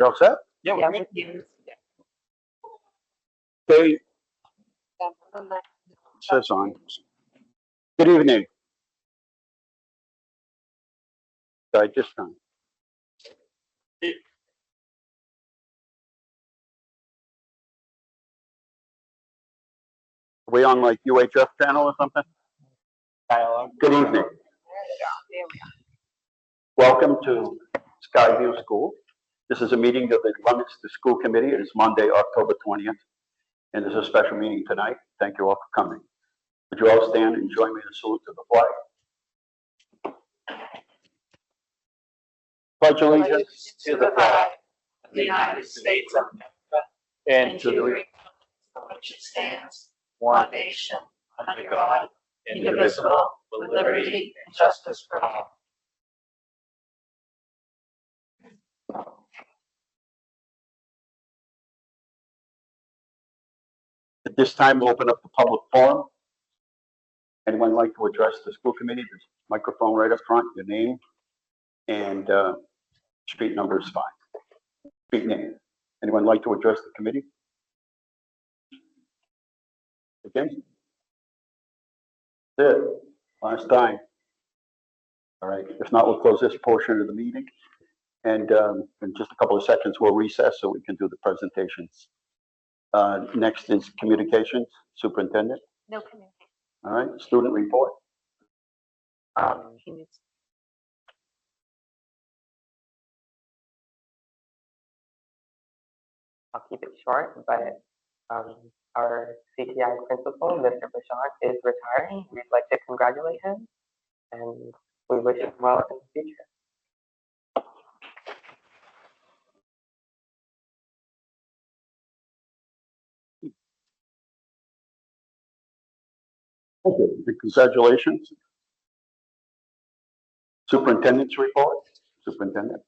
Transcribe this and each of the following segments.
You all set? Yeah, Yeah, we're with you. Okay, says on. Good evening. I just Are we on like UHF channel or something? dialogue. Good evening. There we are. Welcome to Skyview School. This is a meeting of the Leominster School Committee. It is Monday, October 20th, and there's a special meeting tonight. Thank you all for coming. Would you all stand and join me in a salute to the flag? Pledge allegiance To the flag of the United States of America And and to the republic for which it stands, one nation, under God, indivisible, with liberty and justice for all. At this time, we'll open up the public forum. Anyone like to address the school committee? There's a microphone right up front, your name and street number is fine. Street name. Anyone like to address the committee? Again? That's it. Last time. All right. If not, we'll close this portion of the meeting. And in just a couple of seconds, we'll recess so we can do the presentations. Next is communications, superintendent. No communication. All right, student report. He needs- I'll keep it short, but our CTI principal, Mr. Bashar, is retiring. We'd like to congratulate him, and we wish him well in the future. Thank you. And congratulations. Superintendent's report. Superintendent.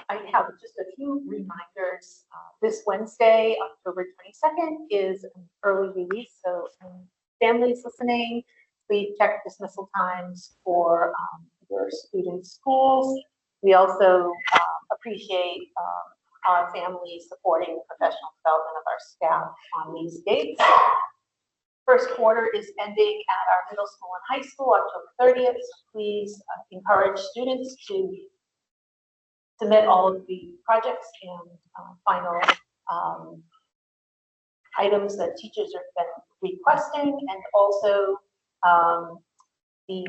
I have just a few reminders. This Wednesday, October 22nd, is an early release, so families listening, please check dismissal times for your students' schools. We also appreciate our families supporting professional development of our staff on these dates. First quarter is ending at our middle school and high school, October 30th. Please encourage students to submit all of the projects and final items that teachers have been requesting, and also the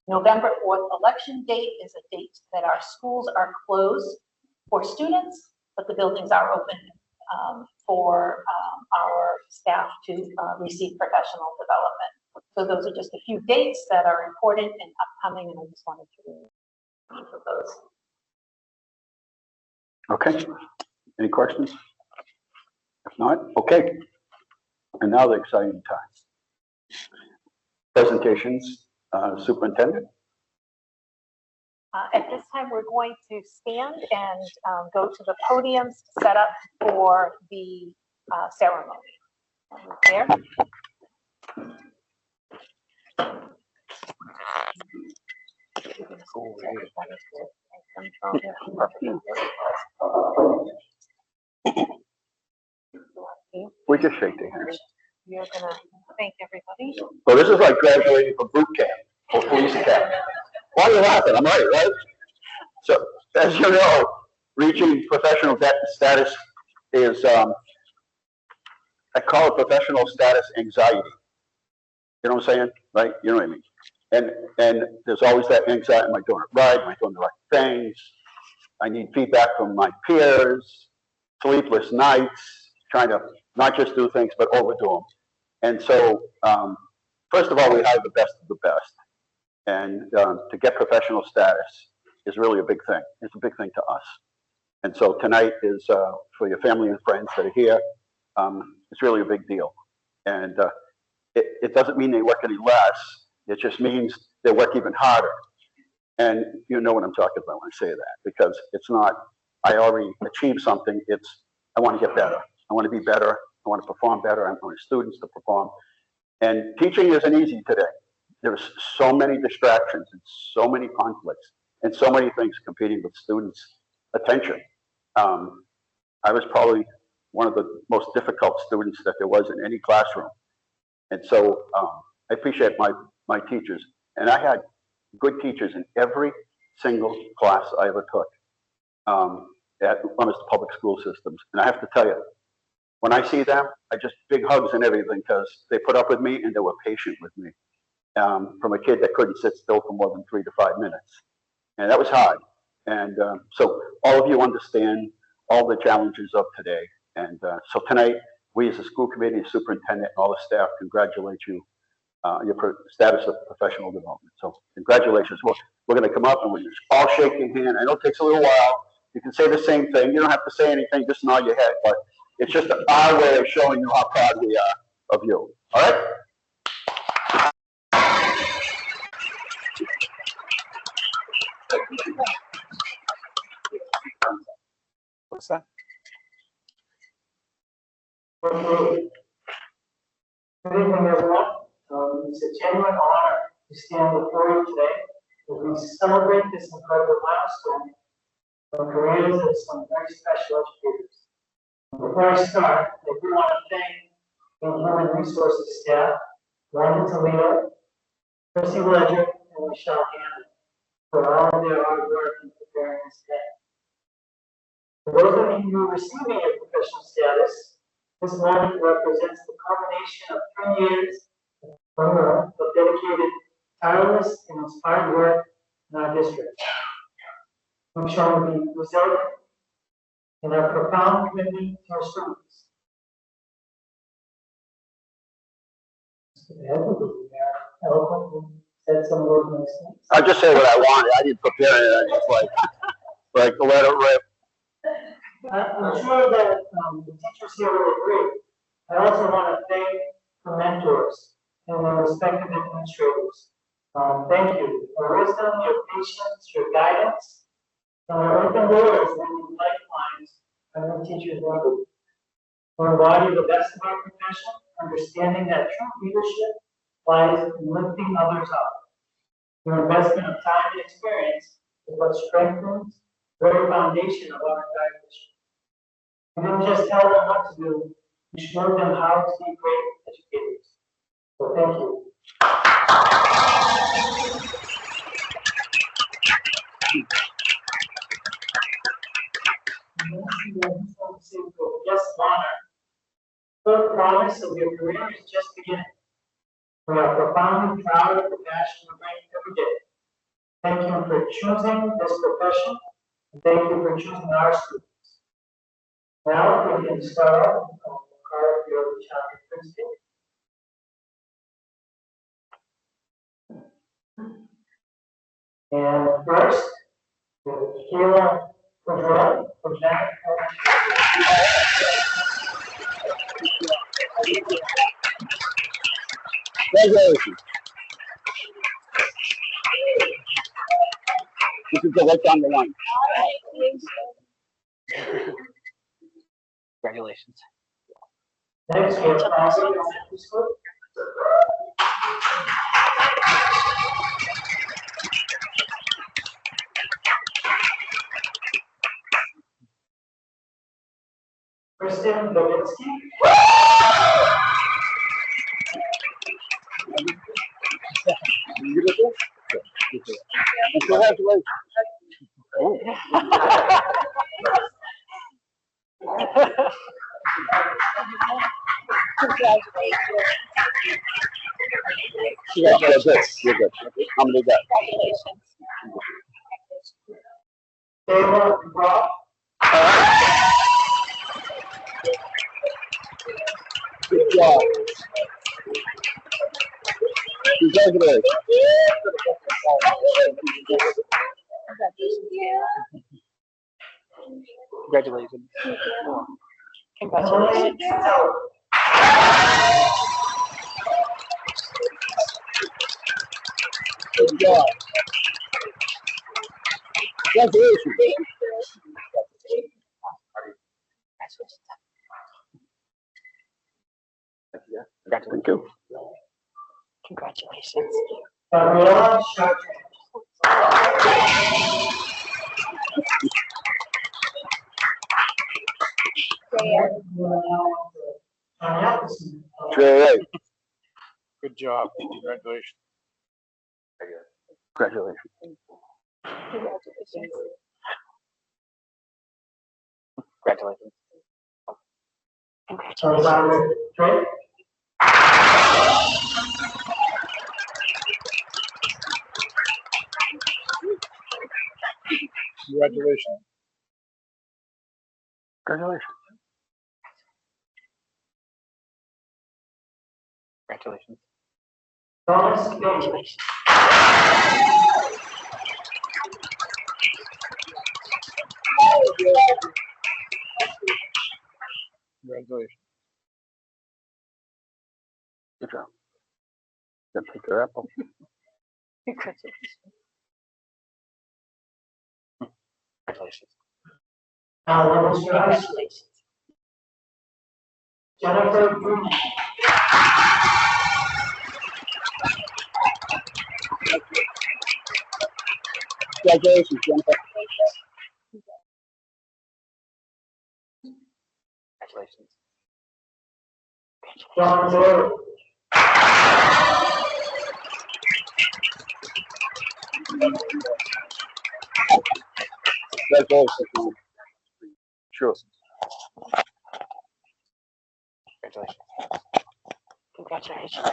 November 4th election date is a date that our schools are closed for students, but the buildings are open for our staff to receive professional development. So those are just a few dates that are important and upcoming, and I just wanted to of those. Okay. Any questions? If not, okay. And now the exciting time. Presentations, superintendent. At this time, we're going to stand and go to the podiums to set up for the ceremony. There. We just shake their hands. You're gonna thank everybody. So this is like graduating from boot camp or police academy. Why are you laughing? I'm right? So as you know, reaching professional status is, I call it professional status anxiety. You know what I'm saying? Right? You know what I mean? And there's always that anxiety. Am I doing it right? Am I doing the right things? I need feedback from my peers, sleepless nights, trying to not just do things, but overdo them. And so, first of all, we hire the best of the best. And to get professional status is really a big thing. It's a big thing to us. And so tonight is for your family and friends that are here. It's really a big deal. And it doesn't mean they work any less. It just means they work even harder. And you know what I'm talking about when I say that, because it's not, I already achieved something. It's, I want to get better. I want to be better. I want to perform better. I want students to perform. And teaching isn't easy today. There's so many distractions and so many conflicts. and so many things competing with students' attention. I was probably one of the most difficult students that there was in any classroom. And so I appreciate my teachers. And I had good teachers in every single class I ever took at Leominster Public School Systems. And I have to tell you, when I see them, I just big hugs and everything because they put up with me and they were patient with me. From a kid that couldn't sit still for more than 3 to 5 minutes. And that was hard. And so all of you understand all the challenges of today. And so tonight, we as a school committee, superintendent, and all the staff congratulate you on your status of professional development. So congratulations. We're going to come up and we're all shake your hand. I know it takes a little while. You can say the same thing. You don't have to say anything, just nod your head. But it's just our way of showing you how proud we are of you. All right? What's that? Good evening, everyone. It's a genuine honor to stand before you today as we celebrate this incredible milestone for careers of some very special educators. Before I start, I do want to thank the Human Resources staff, Wanda Toledo, Chrissy Ledger, and Michelle Hammond for all of their hard work in preparing this day. For those of you who are receiving your professional status, this moment represents the culmination of 3 years of dedicated, tireless, and inspired work in our district. We've shown to be resilient in our profound commitment to our students. Eloquently said some of those nice things. I just say what I wanted. I didn't prepare it. I just like to let it rip. I'm sure that the teachers here will agree. I also want to thank the mentors and their respective administrators. Thank you for your wisdom, your patience, your guidance, and your open doors leading lifelines and the teachers level. We embody the best of our profession, understanding that true leadership lies in lifting others up. Your investment of time and experience is what strengthens the very foundation of our entire mission. We didn't just tell them what to do, we showed them how to be great educators. So thank you. Yes, honor. The promise of your career is just beginning. We are profoundly proud of the passion you bring every day. Thank you for choosing this profession, and thank you for choosing our students. Now we can start off with the card of your chapter principal. And first, Sheila Pedro from Jack. Congratulations. You can go right down the line. Congratulations. Next, we have Claudia Elementary School. Kristen Lewinsky. Congratulations. Yeah, you're good. You're good. How many got? Taylor Rock. Good job. Congratulations. Congratulations. Congratulations. Good job. Congratulations. Thank you. Congratulations. Gabriella Chartrand. JA. Good job. Congratulations. Congratulations. Congratulations. Trey? Congratulations. Congratulations. Congratulations. Thomas? Congratulations. Congratulations. Good job. Then pick your apple. Congratulations. Leominster High School. Jennifer Bruno. Congratulations, Jennifer. Congratulations. John Doyle. Congratulations. Sure. Congratulations. Congratulations.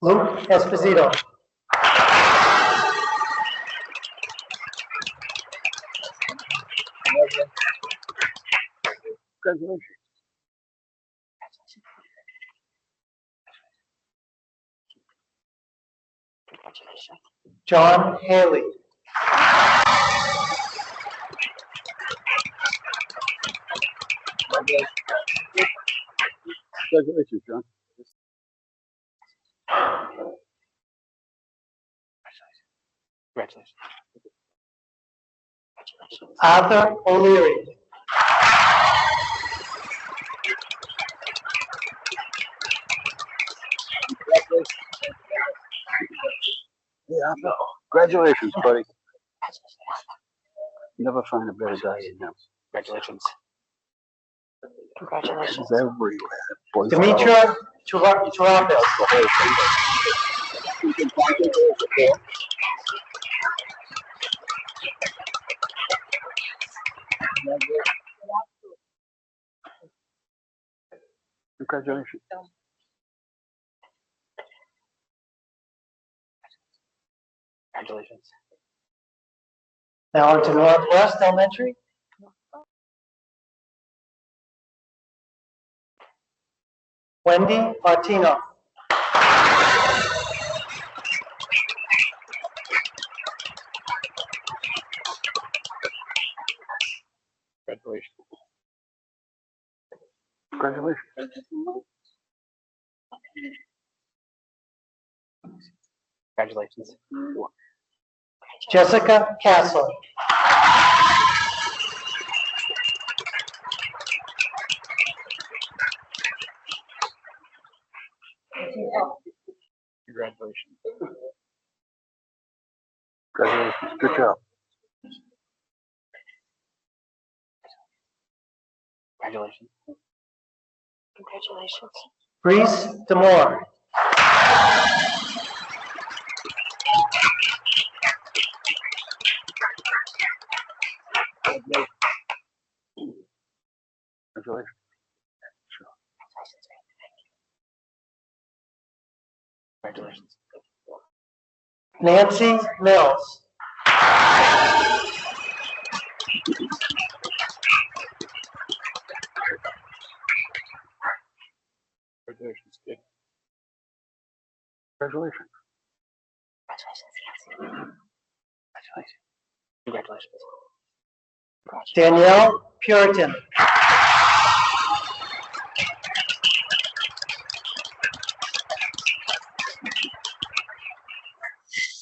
Luke Esposito. Congratulations. Congratulations. John Haley. Congratulations, John. Congratulations. Arthur O'Leary. Yeah, no. Congratulations, buddy. Never find a better guy than him. Congratulations. Congratulations. He's everywhere. Boy, Demetra Churapis. Congratulations. Congratulations. Now on to Northwest Elementary. Wendy Martino. Congratulations. Congratulations. Congratulations. Jessica Castle. Congratulations. Congratulations. Good job. Congratulations. Congratulations. Reese Demore. Congratulations. Congratulations. Nancy Mills. Congratulations, kid. Congratulations. Congratulations. Danielle Puritan.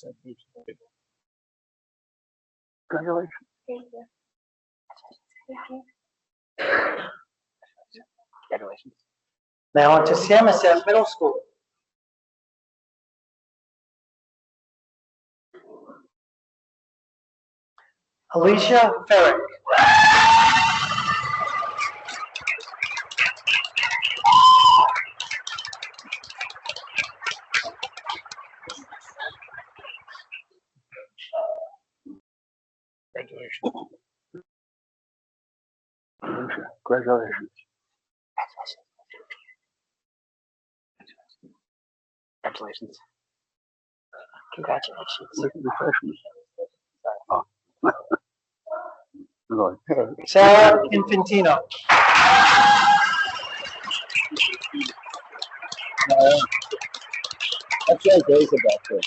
Congratulations, kid. Congratulations. Thank you. Congratulations. Now on to Samoset Middle School. Alicia Ferrick. Congratulations. Congratulations. Congratulations. Congratulations. Refreshments. Oh. Lord. Sarah Infantino. That's right, days about this.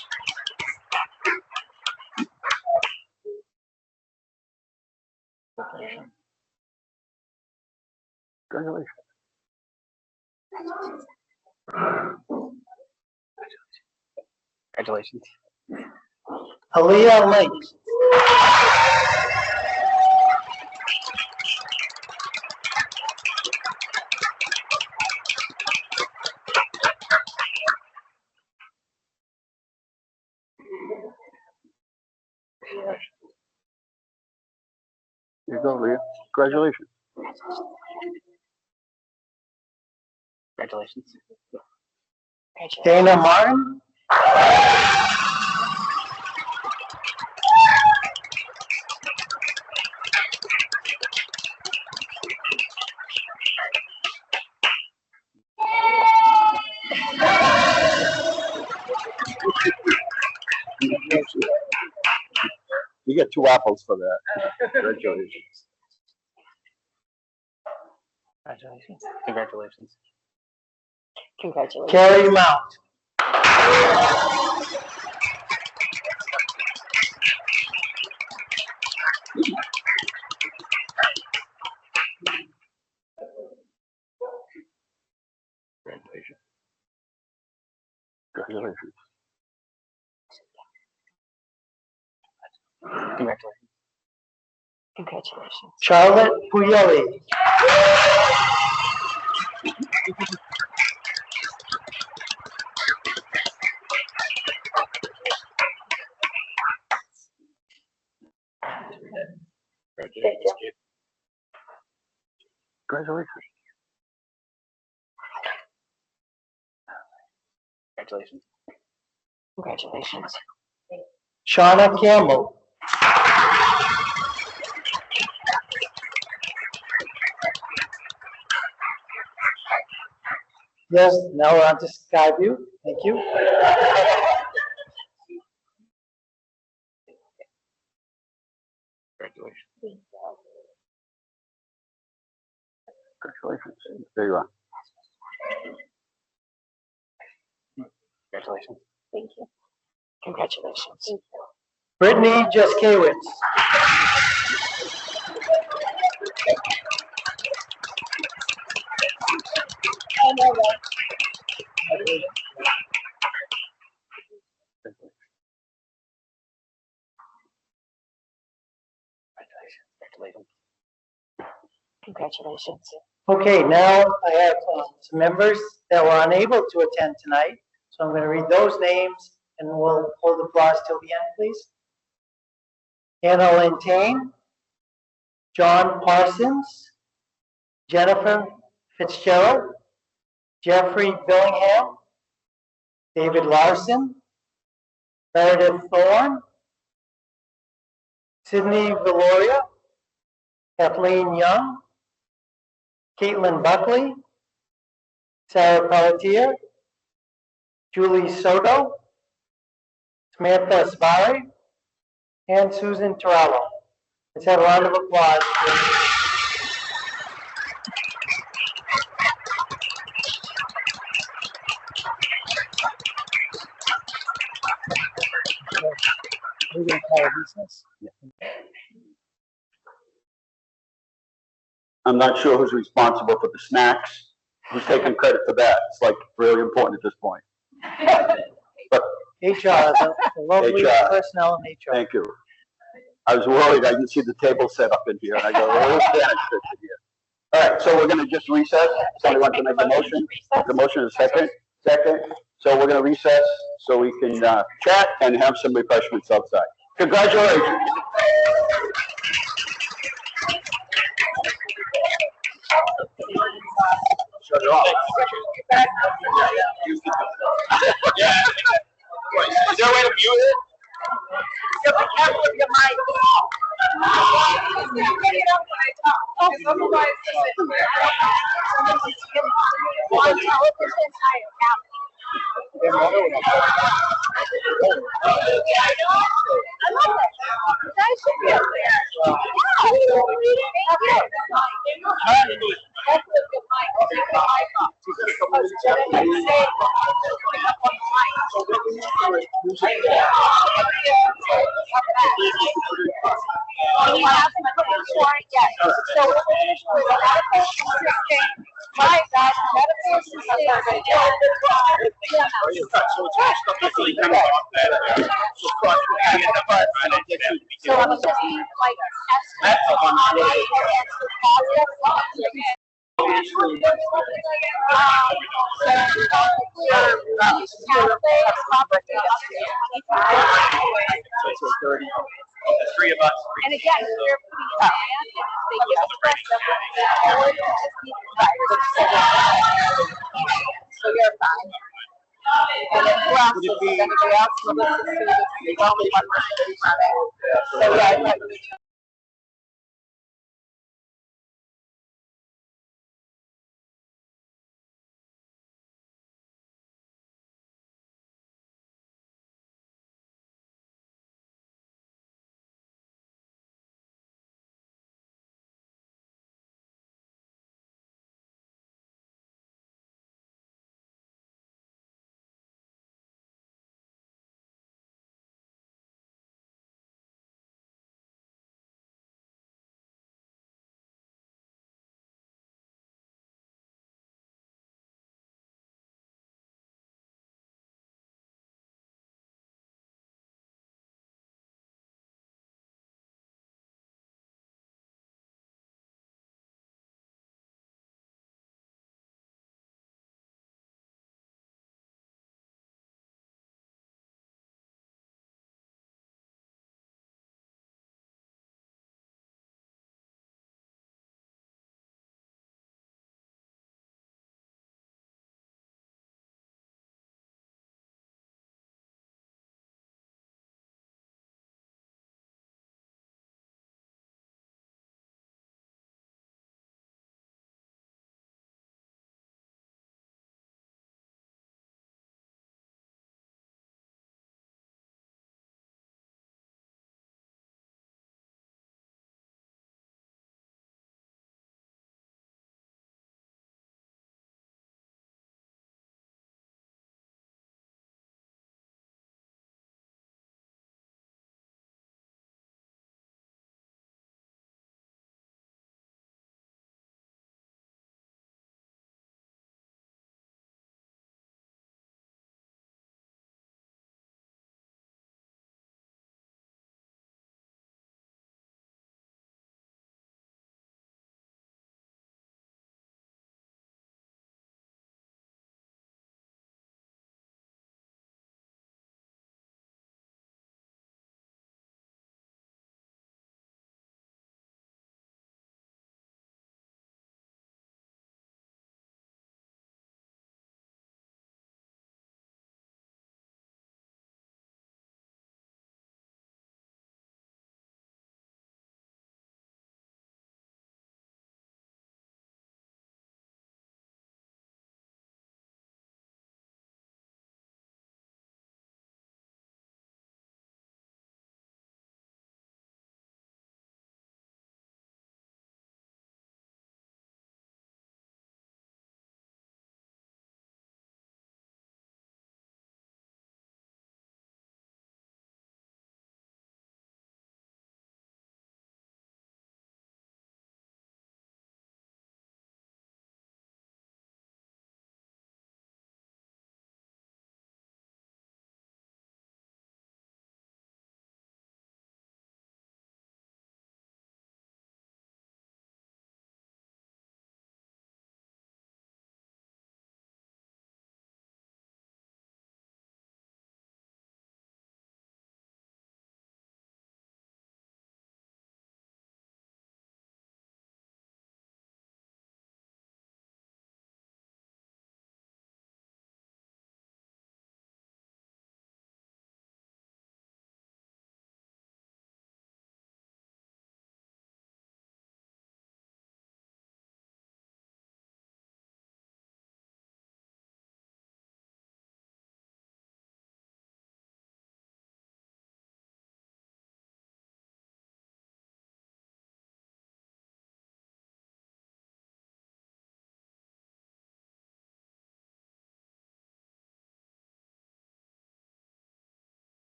Congratulations. Congratulations. Aaliyah Lake. Here you go, Leah. Congratulations. Congratulations. Dana Martin. You get 2 apples for that. Congratulations. Congratulations. Congratulations. Congratulations. Carrie Mount. Congratulations. Congratulations. Congratulations. Congratulations. Charlotte Puyelli. Congratulations, kid. Congratulations. Congratulations. Congratulations. Shauna Campbell. Yes, now we're on to Skyview. Thank you. Congratulations. Congratulations. There you are. Congratulations. Thank you. Congratulations. Brittany Jaskiewicz. Congratulations. Congratulations. Okay, now I have some members that were unable to attend tonight. So I'm going to read those names and we'll hold applause till the end, please. Anna Lentane, John Parsons, Jennifer Fitzgerald, Jeffrey Billingham, David Larson, Meredith Thorne, Sydney Valoria, Kathleen Young, Caitlin Buckley, Sarah Pelletier, Julie Soto, Samantha Svari, and Susan Torello. Let's have a round of applause. We're going to call it recess. I'm not sure who's responsible for the snacks. Who's taking credit for that? It's like really important at this point. HR, the lovely HR. personnel in HR. Thank you. I was worried. I didn't see the table set up in here, and I go, oh, Spanish in here. All right, so we're going to just recess. Somebody wants to make a motion? The motion is second. Second. So we're going to recess so we can chat and have some refreshments outside. Congratulations. Shut it off. Yeah. Wait, is there a way to mute it? Be careful with your mic. On television, I am I love it. You guys should be up there. We haven't put for it yet. So what we're gonna do is medical assisting. My God, medical assisting. So I'm just being like, Three of us. and again, we're putting a plan, and if they give us the rest of it, or just need the so you're fine. And then who else is anybody else? Melissa, Sue, there's only one person. So yeah,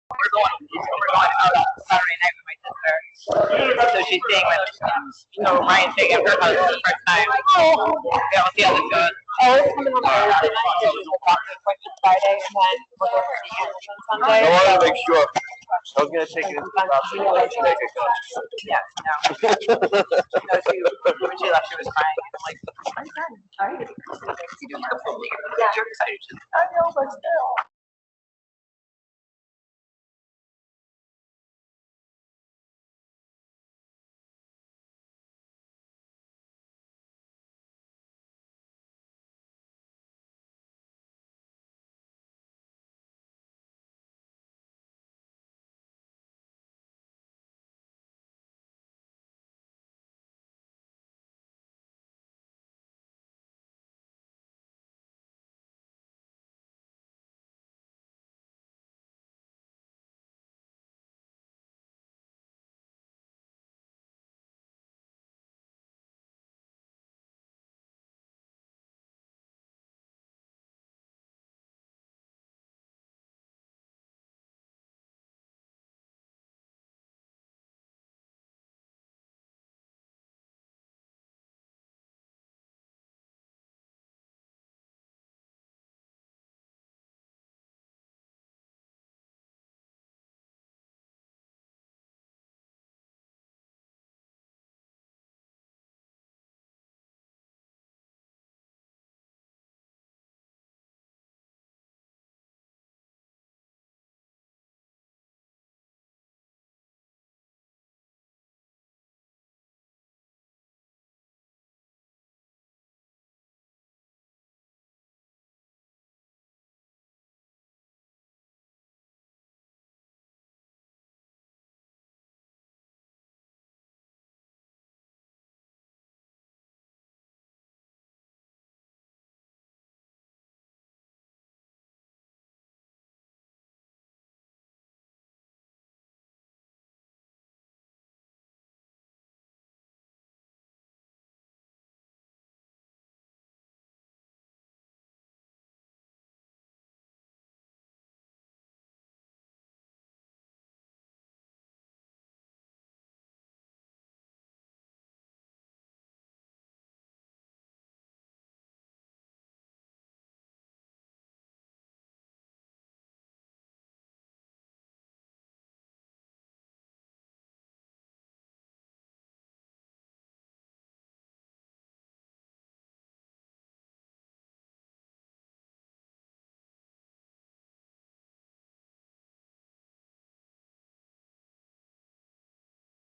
we're going out on Saturday night with my sister. So she's staying with us. So Ryan's staying at her house for the first time. Yeah, we'll see how this goes. Oh, it's coming on Thursday night, so we'll walk the appointment Friday, and then we'll go to the on Sunday. I wanted to make sure. I was gonna take it into the option to make it go. Yeah, no. No, when she left, she was crying. I'm like, I'm done. All right. You do the full thing. You're excited. She's like, I know, but still.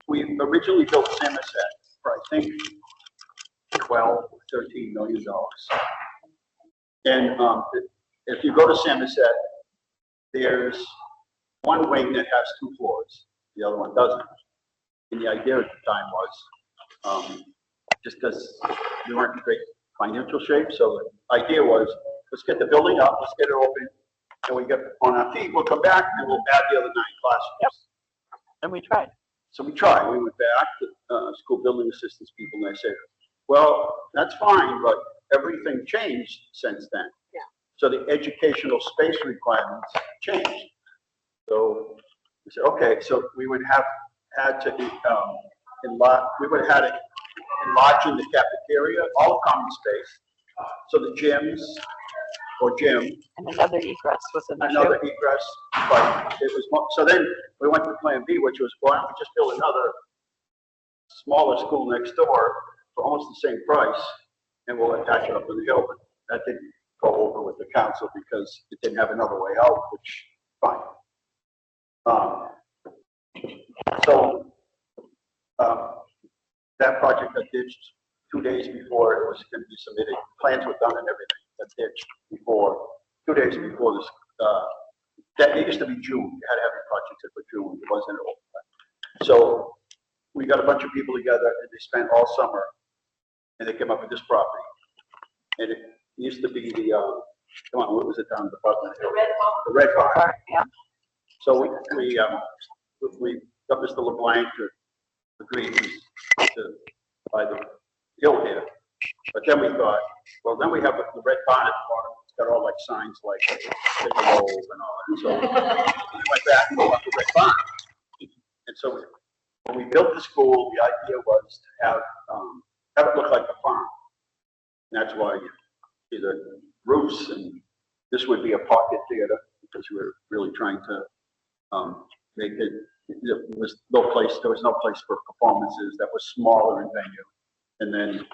We originally built Samoset for, I think, 12, $13 million. And if you go to Samoset, there's one wing that has 2 floors, the other one doesn't. And the idea at the time was, just because we weren't in great financial shape, so the idea was, let's get the building up, let's get it open, and we get on our feet, we'll come back and we'll add the other 9 classrooms. Yep. And we tried. So we tried, we went back to school building assistance people, and they said, well, that's fine, but everything changed since then. Yeah. So the educational space requirements changed. So we said, okay, so we would have had to enlarge, we would have had to enlarge in the cafeteria, all common space. So the gyms, or gym. And another egress was an issue. Another egress, but it was, so then we went to plan B, which was, why don't we just build another smaller school next door for almost the same price, and we'll attach it up on the hill. But that didn't go over with the council because it didn't have another way out, which, fine. That project got ditched 2 days before it was going to be submitted. Plans were done and everything. Got ditched before, 2 days before this. That it used to be June. You had to have your project for June. It wasn't open. So we got a bunch of people together, and they spent all summer, and they came up with this property. And it used to be the come on, what was it down in the Department? The Red Barn. The Red Barn. Yeah. So we got Mr. LeBlanc to agree to buy the hill here. But then we thought, well, then we have the Red Barn at the bottom, got all like signs like Piccolo and all that. So we went back and looked at the farm. And so when we built the school, the idea was to have it look like a farm. And that's why you see the roofs, and this would be a pocket theater because we were really trying to make it. There was no place for performances that was smaller in venue, and then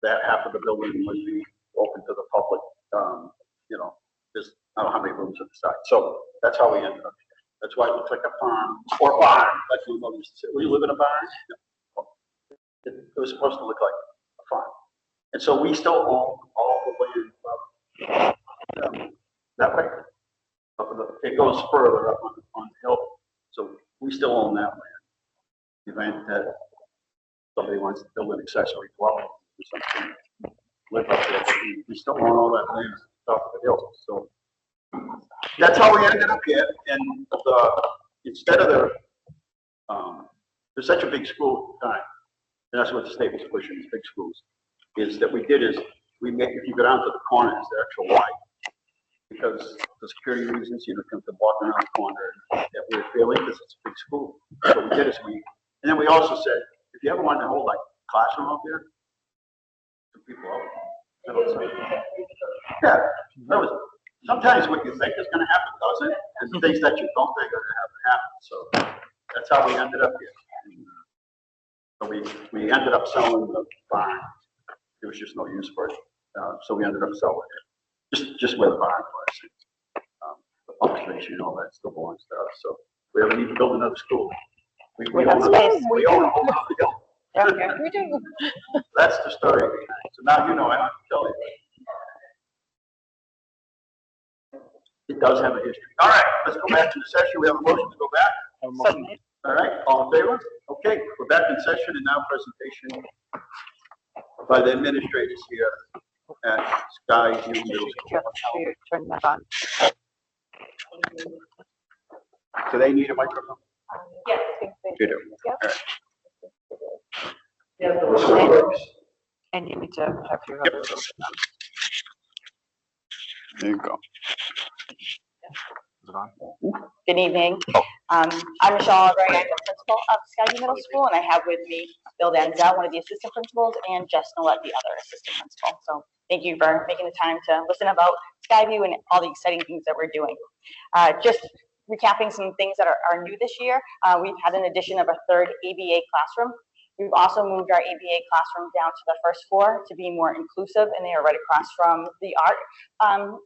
that half of the building would be open to the public. There's I don't know how many rooms at the side, so that's how we ended up here. That's why it looks like a farm or a barn, like my mother used to say. Will you live in a barn? No. It was supposed to look like a farm, and so we still own all the land that way. It goes further up on the hill, so we still own that land. The event that somebody wants to build an accessory dwelling or something, live up there, but we still own all that land top of the hill. So that's how we ended up here. And instead of there's such a big school at the time, and that's what the state was pushing, these big schools, is that we did is we make, if you go down to the corners, they're actual light. Because for security reasons, you come to walk around the corner that we're feeling because it's a big school. So what we did is and then we also said, if you ever wanted to hold like classroom up there, some people out. Yeah, that was sometimes what you think is going to happen doesn't, and things that you don't think are going to happen. So that's how we ended up here. So we ended up selling the barn. There was just no use for it, so we ended up selling it. Just where the barn was, the pump station and all that still belongs to us. So we ever need to build another school, we own space. We own a whole other hill. Okay, we do. That's the story behind it. So now you know I don't have to tell you. It does have a history. All right, let's go back to the session. We have a motion to go back. All right, all in favor? Okay, we're back in session and now presentation by the administrators here at Skyview Middle School. Turn that on. Do they need a microphone? Yes. You do. Yep. All right. And you need to have your. Yep. There you go. Is it on? Good evening. I'm Michelle Aubrey. I'm the principal of Skyview Middle School, and I have with me Bill Denzel, one of the assistant principals, and Jess Nolet, the other assistant principal. So thank you for making the time to listen about Skyview and all the exciting things that we're doing. Just recapping some things that are new this year. We've had an addition of a third ABA classroom. We've also moved our ABA classroom down to the first floor to be more inclusive, and they are right across from the art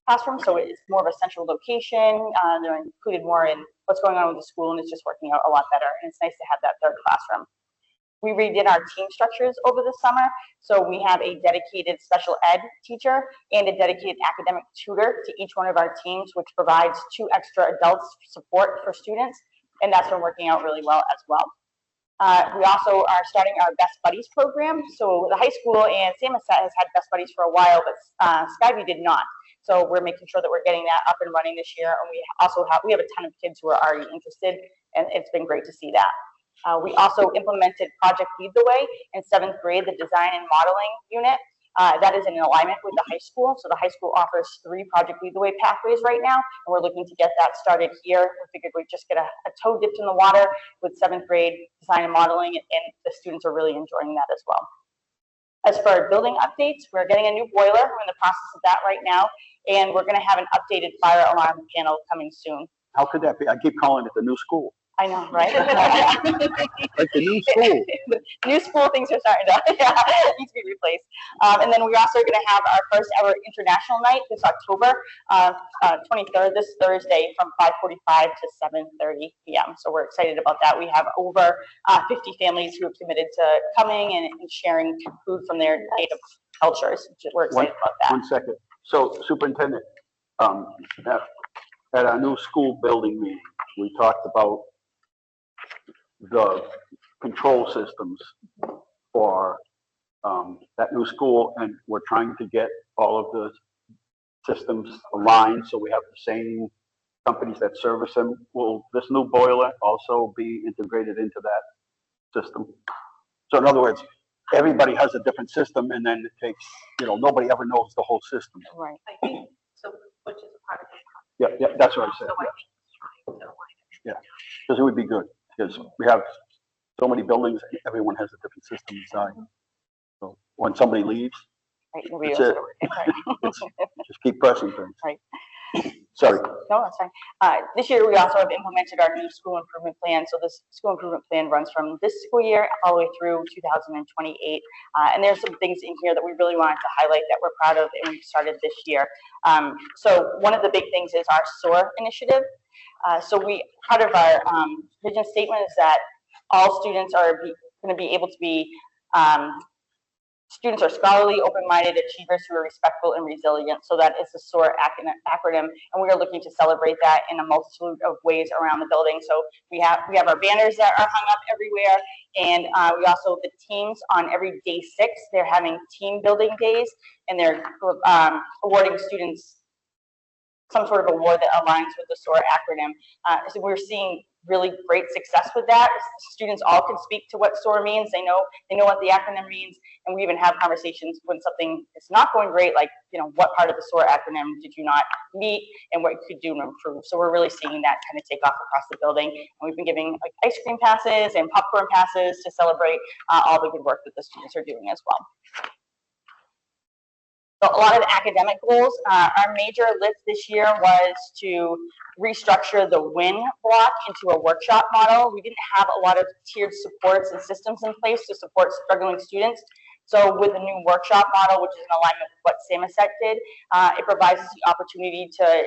classroom, so it's more of a central location. They're included more in what's going on with the school, and it's just working out a lot better, and it's nice to have that third classroom. We redid our team structures over the summer, so we have a dedicated special ed teacher and a dedicated academic tutor to each one of our teams, which provides 2 extra adults support for students, and that's been working out really well as well. We also are starting our Best Buddies program. So the high school and Samoset has had Best Buddies for a while, but Skyview did not. So we're making sure that we're getting that up and running this year. And we have a ton of kids who are already interested, and it's been great to see that. We also implemented Project Lead the Way in 7th grade, the design and modeling unit. That is in alignment with the high school. So the high school offers 3 Project Lead the Way pathways right now, and we're looking to get that started here. We figured we'd just get a toe dipped in the water with 7th grade design and modeling, and the students are really enjoying that as well. As for building updates, we're getting a new boiler. We're in the process of that right now, and we're going to have an updated fire alarm panel coming soon. How could that be? I keep calling it the new school. I know, right? Like the new school. New school things are starting to need to be replaced. And then we're also going to have our first ever international night this October 23rd, this Thursday, from 5:45 to 7:30 p.m. So we're excited about that. We have over 50 families who have committed to coming and sharing food from their native cultures. We're excited about that. 1 second. So, Superintendent, at our new school building meeting, we talked about the control systems for that new school, and we're trying to get all of the systems aligned so we have the same companies that service them. Will this new boiler also be integrated into that system? So in other words, everybody has a different system, and then it takes, nobody ever knows the whole system. Right. I think which is a part of this. Yeah, that's what I said, So I yeah. think it's trying to align it. Yeah, because it would be good, because we have so many buildings, everyone has a different system inside. So when somebody leaves, Right, nobody that's else it. to work it, right? It's, just keep pressing things. Right. Sorry. No, that's fine. This year, we also have implemented our new school improvement plan. So this school improvement plan runs from this school year all the way through 2028. And there's some things in here that we really wanted to highlight that we're proud of and we've started this year. So one of the big things is our SOAR initiative. So part of our vision statement is that all students are going to be able to be students are scholarly, open-minded achievers who are respectful and resilient. So that is the SOAR acronym, and we are looking to celebrate that in a multitude of ways around the building. So we have our banners that are hung up everywhere, and we also, the teams on every day 6, they're having team building days, and they're awarding students some sort of award that aligns with the SOAR acronym. So we're seeing really great success with that. Students all can speak to what SOAR means. They know what the acronym means, and we even have conversations when something is not going great, like, what part of the SOAR acronym did you not meet and what you could do to improve. So we're really seeing that kind of take off across the building. And we've been giving like ice cream passes and popcorn passes to celebrate all the good work that the students are doing as well. So a lot of academic goals. Our major lift this year was to restructure the WIN block into a workshop model. We didn't have a lot of tiered supports and systems in place to support struggling students. So with the new workshop model, which is in alignment with what Samoset did, it provides us the opportunity to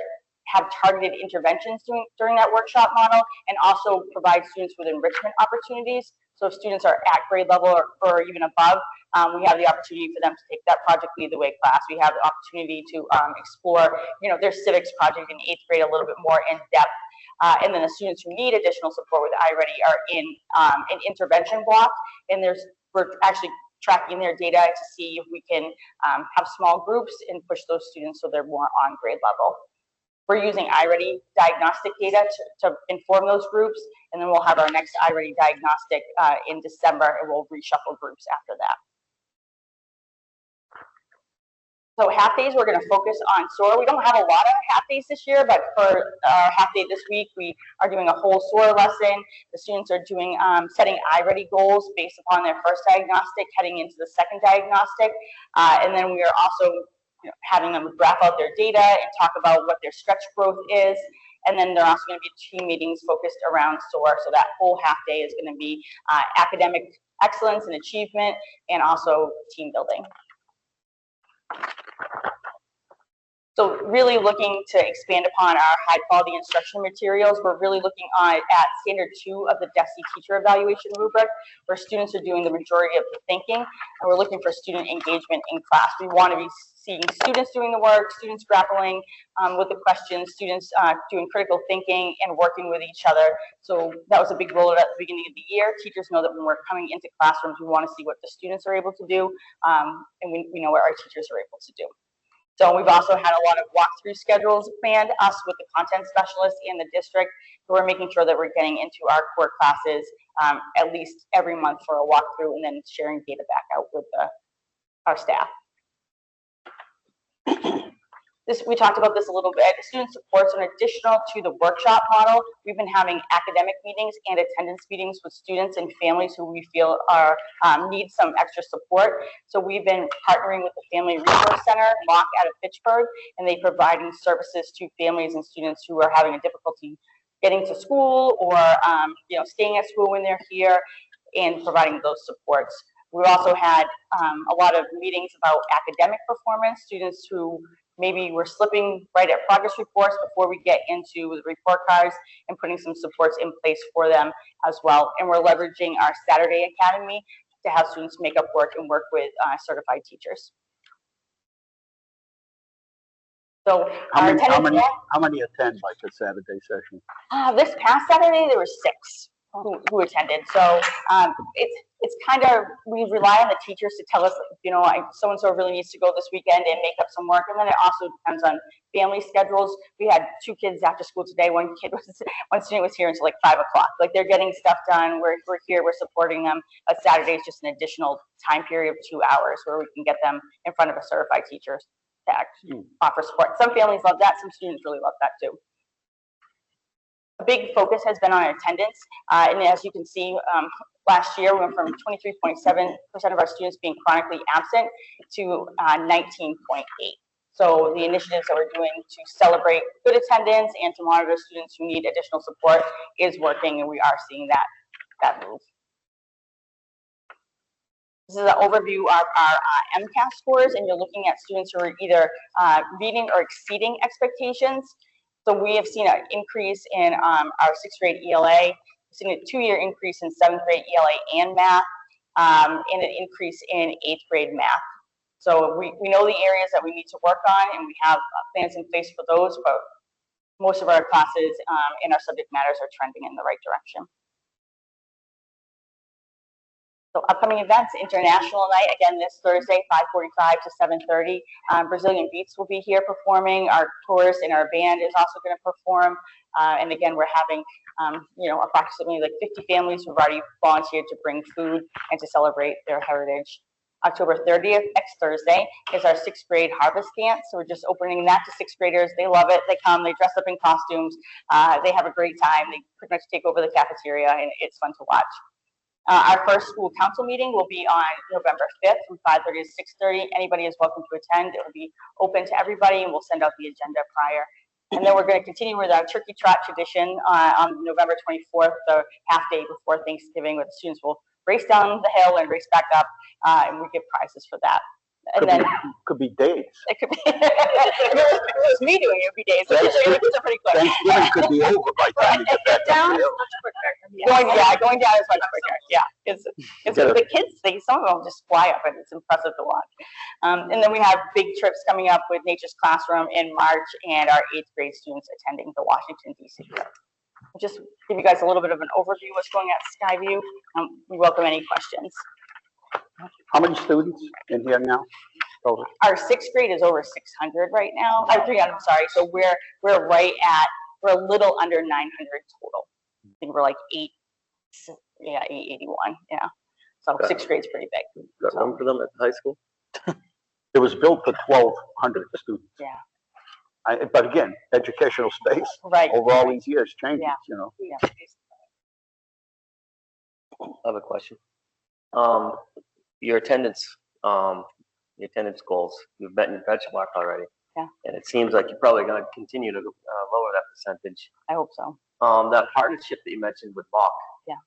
have targeted interventions during that workshop model, and also provide students with enrichment opportunities. So if students are at grade level or even above, we have the opportunity for them to take that project lead the way class. We have the opportunity to explore, their civics project in 8th grade a little bit more in depth. And then the students who need additional support with iReady are in an intervention block, and we're actually tracking their data to see if we can have small groups and push those students so they're more on grade level. We're using iReady diagnostic data to inform those groups, and then we'll have our next iReady diagnostic in December, and we'll reshuffle groups after that. So half days, we're going to focus on SOAR. We don't have a lot of half days this year, but for our half day this week, we are doing a whole SOAR lesson. The students are doing setting iReady goals based upon their first diagnostic, heading into the second diagnostic, and then we are also having them graph out their data and talk about what their stretch growth is. And then there are also going to be team meetings focused around SOAR. So that whole half day is going to be academic excellence and achievement, and also team building. So really looking to expand upon our high quality instruction materials. We're really looking at standard 2 of the DESE teacher evaluation rubric, where students are doing the majority of the thinking, and we're looking for student engagement in class. We want to be seeing students doing the work, students grappling with the questions, students doing critical thinking and working with each other. So that was a big rollout at the beginning of the year. Teachers know that when we're coming into classrooms, we want to see what the students are able to do, and we know what our teachers are able to do. So we've also had a lot of walkthrough schedules planned, us with the content specialists in the district, who are making sure that we're getting into our core classes at least every month for a walkthrough, and then sharing data back out with our staff. We talked about this a little bit. Student supports are additional to the workshop model. We've been having academic meetings and attendance meetings with students and families who we feel need some extra support. So we've been partnering with the Family Resource Center, MOC, out of Fitchburg, and they're providing services to families and students who are having a difficulty getting to school or staying at school when they're here, and providing those supports. We also had a lot of meetings about academic performance, students who maybe we're slipping right at progress reports before we get into the report cards, and putting some supports in place for them as well. And we're leveraging our Saturday Academy to have students make up work and work with certified teachers. So how many attend like a Saturday session? This past Saturday, there were 6 who attended. So it's kind of, we rely on the teachers to tell us, so-and-so really needs to go this weekend and make up some work. And then it also depends on family schedules. We had 2 kids after school today. One student was here until like 5 o'clock. Like, they're getting stuff done. We're here, we're supporting them. But Saturday is just an additional time period of 2 hours where we can get them in front of a certified teacher. offer support. Some families love that, some students really love that too. A big focus has been on attendance, and as you can see, last year we went from 23.7% of our students being chronically absent to 19.8%. So the initiatives that we're doing to celebrate good attendance and to monitor students who need additional support is working, and we are seeing that move. This is an overview of our MCAS scores, and you're looking at students who are either meeting or exceeding expectations. So we have seen an increase in our 6th grade ELA. We've seen a 2-year increase in 7th grade ELA and math, and an increase in 8th grade math. So we know the areas that we need to work on, and we have plans in place for those, but most of our classes and our subject matters are trending in the right direction. So upcoming events, International Night, again this Thursday, 5:45 to 7:30. Brazilian Beats will be here performing. Our chorus and our band is also going to perform. And again, we're having, approximately like 50 families who've already volunteered to bring food and to celebrate their heritage. October 30th, next Thursday, is our 6th grade harvest dance. So we're just opening that to 6th graders. They love it. They come, they dress up in costumes. They have a great time. They pretty much take over the cafeteria, and it's fun to watch. Our first school council meeting will be on November 5th from 5:30 to 6:30. Anybody is welcome to attend. It will be open to everybody, and we'll send out the agenda prior. And then we're going to continue with our turkey trot tradition on November 24th, the half day before Thanksgiving, where the students will race down the hill and race back up, and we give prizes for that. And could be days. It could be. If it was me doing it, would be days. Thanksgiving could be over by the time you get back down. up the hill. Going down is much quicker. Yeah, because the kids, some of them just fly up, and it's impressive to watch. And then we have big trips coming up with Nature's Classroom in March, and our 8th grade students attending the Washington D.C. trip. I'll just give you guys a little bit of an overview of what's going at Skyview. We welcome any questions. How many students in here now? Total? Our 6th grade is over 600 right now. 300, I'm sorry. So we're a little under 900 total. I think we're like 881. Yeah. So 6th grade's pretty big. Got room for them at the high school? It was built for 1,200 students. Yeah. But again, educational space over all these years changes, Yeah. I have a question. Your attendance goals, you've met your benchmark already. Yeah. And it seems like you're probably going to continue to lower that percentage. I hope so. That partnership that you mentioned with Mock. Yeah.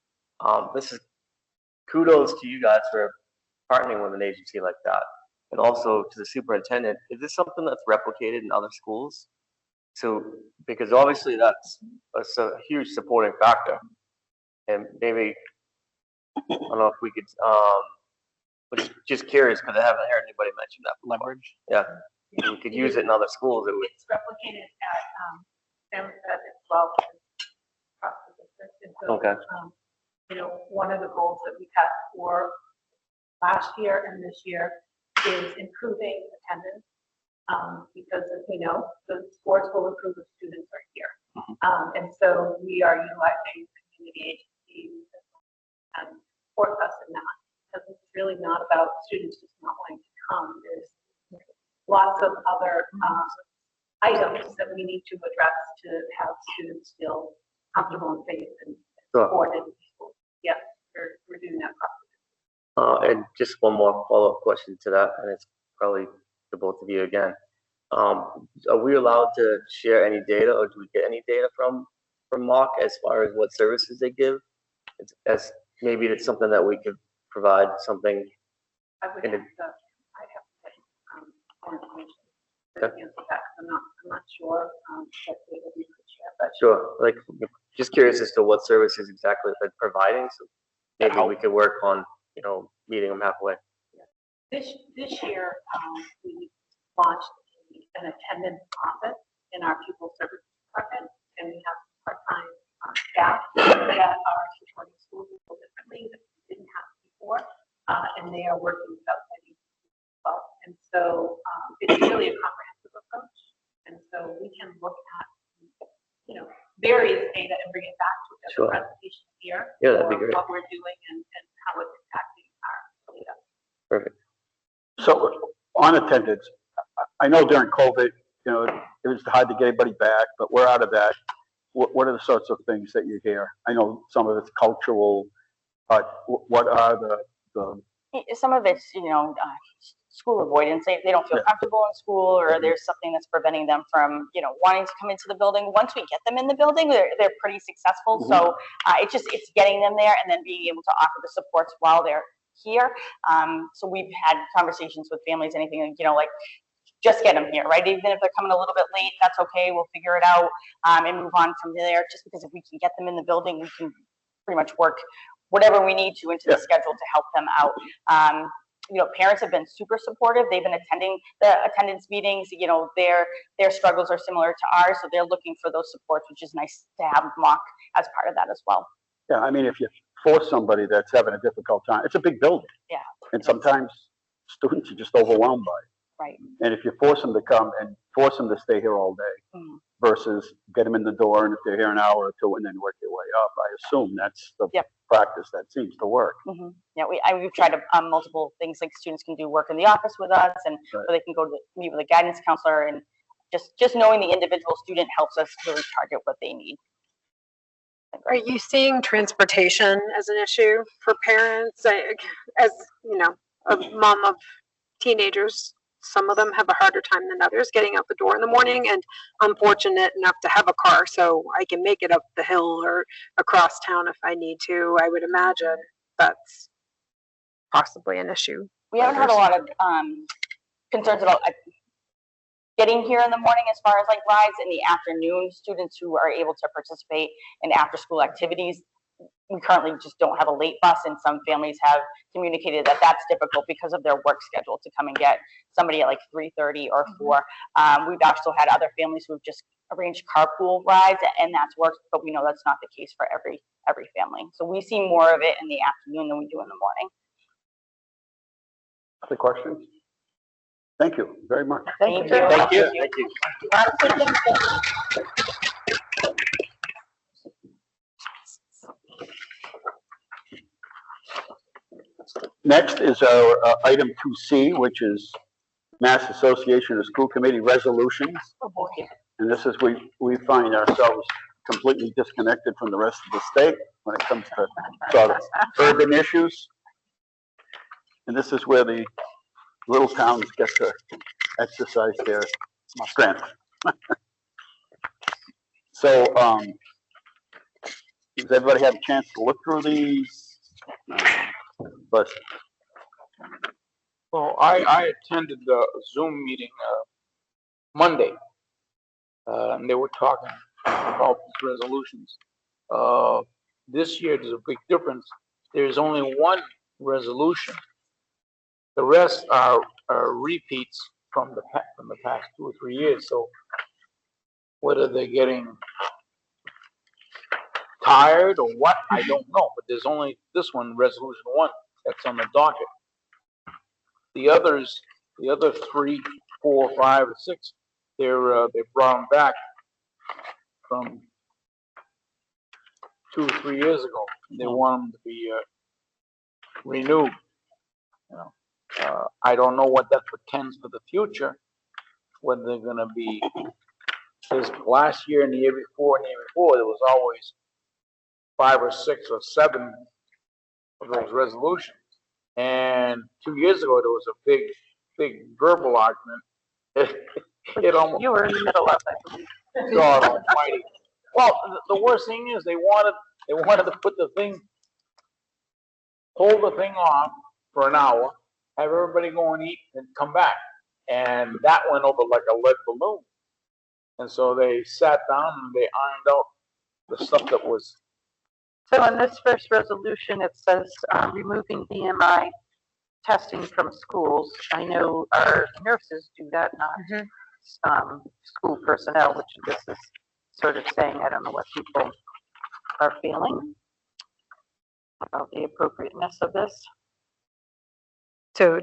This is kudos to you guys for partnering with an agency like that. And also to the superintendent, is this something that's replicated in other schools? So, because obviously that's a huge supporting factor. And maybe, I don't know if we could, but just curious because I haven't heard anybody mention that. Leverage. Yeah, we could use it in other schools. It's replicated at Leominster as well across the district. And so, Okay. One of the goals that we had for last year and this year is improving attendance, because as we know, the sports will improve if students are here. And so we are utilizing community agencies and support us in that, because it's really not about students just not wanting to come. There's lots of other items that we need to address to have students feel comfortable and safe and supported. Yes, we're doing that process. And just one more follow-up question to that, and it's probably to both of you again. Are we allowed to share any data, or do we get any data from Mock as far as what services they give? Maybe it's something that we could provide something. I have to get more information to answer that, because I'm not sure what data we could share. But Sure, like just curious as to what services exactly they're providing, so maybe we could work on meeting them halfway. this year we launched an attendance office in our pupil service department, and we have part-time staff that are supporting schools a little differently that we didn't have before, and they are working with outside agencies as well. And so it's really a comprehensive approach, and so we can look at various data and bring it back to a presentation here. Yeah, that'd be great. What we're doing and how it's impacting our data. Perfect. So on attendance, I know during COVID, it was hard to get anybody back, but we're out of that. What are the sorts of things that you hear? I know some of it's cultural, but what are the Some of it's, school avoidance. They don't feel Yeah. comfortable in school, or there's something that's preventing them from, wanting to come into the building. Once we get them in the building, they're pretty successful. Mhm. So it's getting them there and then being able to offer the supports while they're here. So we've had conversations with families, anything, like just get them here, right? Even if they're coming a little bit late, that's okay. We'll figure it out and move on from there. Just because if we can get them in the building, we can pretty much work whatever we need to into the schedule to help them out. Parents have been super supportive. They've been attending the attendance meetings. Their struggles are similar to ours, so they're looking for those supports, which is nice to have mock as part of that as well. Yeah, I mean, if you force somebody that's having a difficult time, it's a big building. Yeah. And sometimes students are just overwhelmed by it. Right. And if you force them to come and force them to stay here all day versus get them in the door, and if they're here an hour or two and then work your way up, I assume that's the practice that seems to work. Yeah, we've tried multiple things, like students can do work in the office with us, and or they can go to meet with a guidance counselor, and just knowing the individual student helps us really target what they need. Are you seeing transportation as an issue for parents? As a mom of teenagers, some of them have a harder time than others getting out the door in the morning, and I'm fortunate enough to have a car, so I can make it up the hill or across town if I need to. I would imagine that's possibly an issue. We haven't had a lot of concerns about getting here in the morning as far as like rides. In the afternoon, students who are able to participate in after school activities, we currently just don't have a late bus, and some families have communicated that that's difficult because of their work schedule to come and get somebody at like 3:30 or 4. We've also had other families who've just arranged carpool rides, and that's worked, but we know that's not the case for every family. So we see more of it in the afternoon than we do in the morning. Other questions? Thank you very much. Thank you. Thank you. Next is our item 2C, which is Mass Association of School Committee resolutions. And this is, we find ourselves completely disconnected from the rest of the state when it comes to sort of urban issues. And this is where the little towns get to exercise their strength. So, does everybody have a chance to look through these? But Well, I attended the Zoom meeting Monday, and they were talking about these resolutions. This year, there's a big difference. There's only one resolution. The rest are repeats from the past 2 or 3 years. So whether they're getting tired or what, I don't know. But there's only this one, resolution 1, that's on the docket. The others, the other 3, 4, 5, or 6, they brought them back from 2 or 3 years ago. They want them to be renewed. I don't know what that portends for the future. Whether they're going to be, because last year and the year before and the year before, there was always 5 or 6 or 7 of those resolutions. And 2 years ago, there was a big verbal argument. It almost, You were in the middle of it. God almighty. Well, the worst thing is they wanted to put the thing, hold the thing off for an hour, have everybody go and eat and come back. And that went over like a lead balloon. And so they sat down and they ironed out the stuff that was. So in this first resolution, it says removing BMI testing from schools. I know our nurses do that, not school personnel, which this is sort of saying, I don't know what people are feeling about the appropriateness of this. So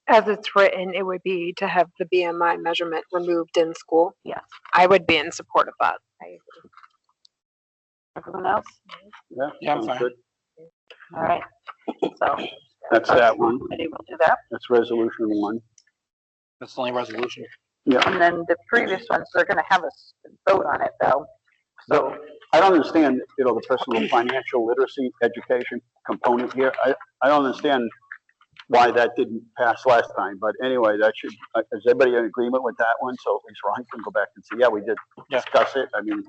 as it's written, it would be to have the BMI measurement removed in school. Yes. I would be in support of that. I agree. Everyone else? Yeah, I'm sounds fine. good. All right. So That's that one. committee will do that. That's resolution 1. That's the only resolution. Yeah. And then the previous ones, they're gonna have us vote on it though. So, I don't understand, the personal financial literacy education component here. I don't understand why that didn't pass last time, but anyway, that should, is everybody in agreement with that one? So at least Ron can go back and say, yeah, we did discuss it. I mean,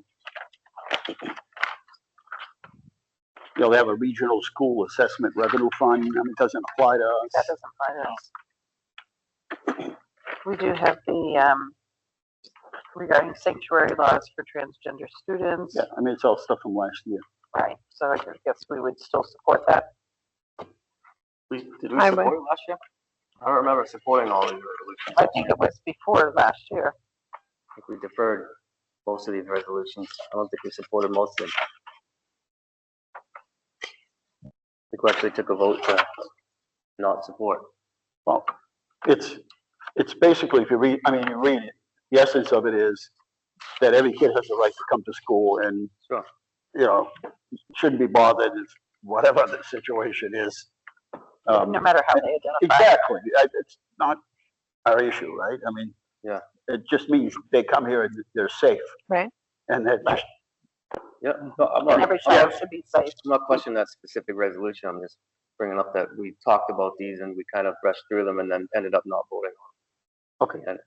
they have a regional school assessment revenue fund. I mean, it doesn't apply to us. that doesn't apply to us. We do have the, regarding sanctuary laws for transgender students. Yeah, I mean, it's all stuff from last year. Right, so I guess we would still support that. Did we I support would. it last year? I don't remember supporting all of these resolutions. I think it was before last year. I think we deferred most of these resolutions. I don't think we supported most of them. I think we actually took a vote to not support. Well, it's basically, if you read, you read it, the essence of it is that every kid has the right to come to school and, Sure. Shouldn't be bothered if whatever the situation is. No matter how they identify. Exactly. It's not our issue, right? I mean, Yeah. it just means they come here and they're safe. Right. And that just, Yeah, no, And every child should be safe. I'm not questioning that specific resolution. I'm just bringing up that we talked about these and we kind of brushed through them and then ended up not voting on okay. them.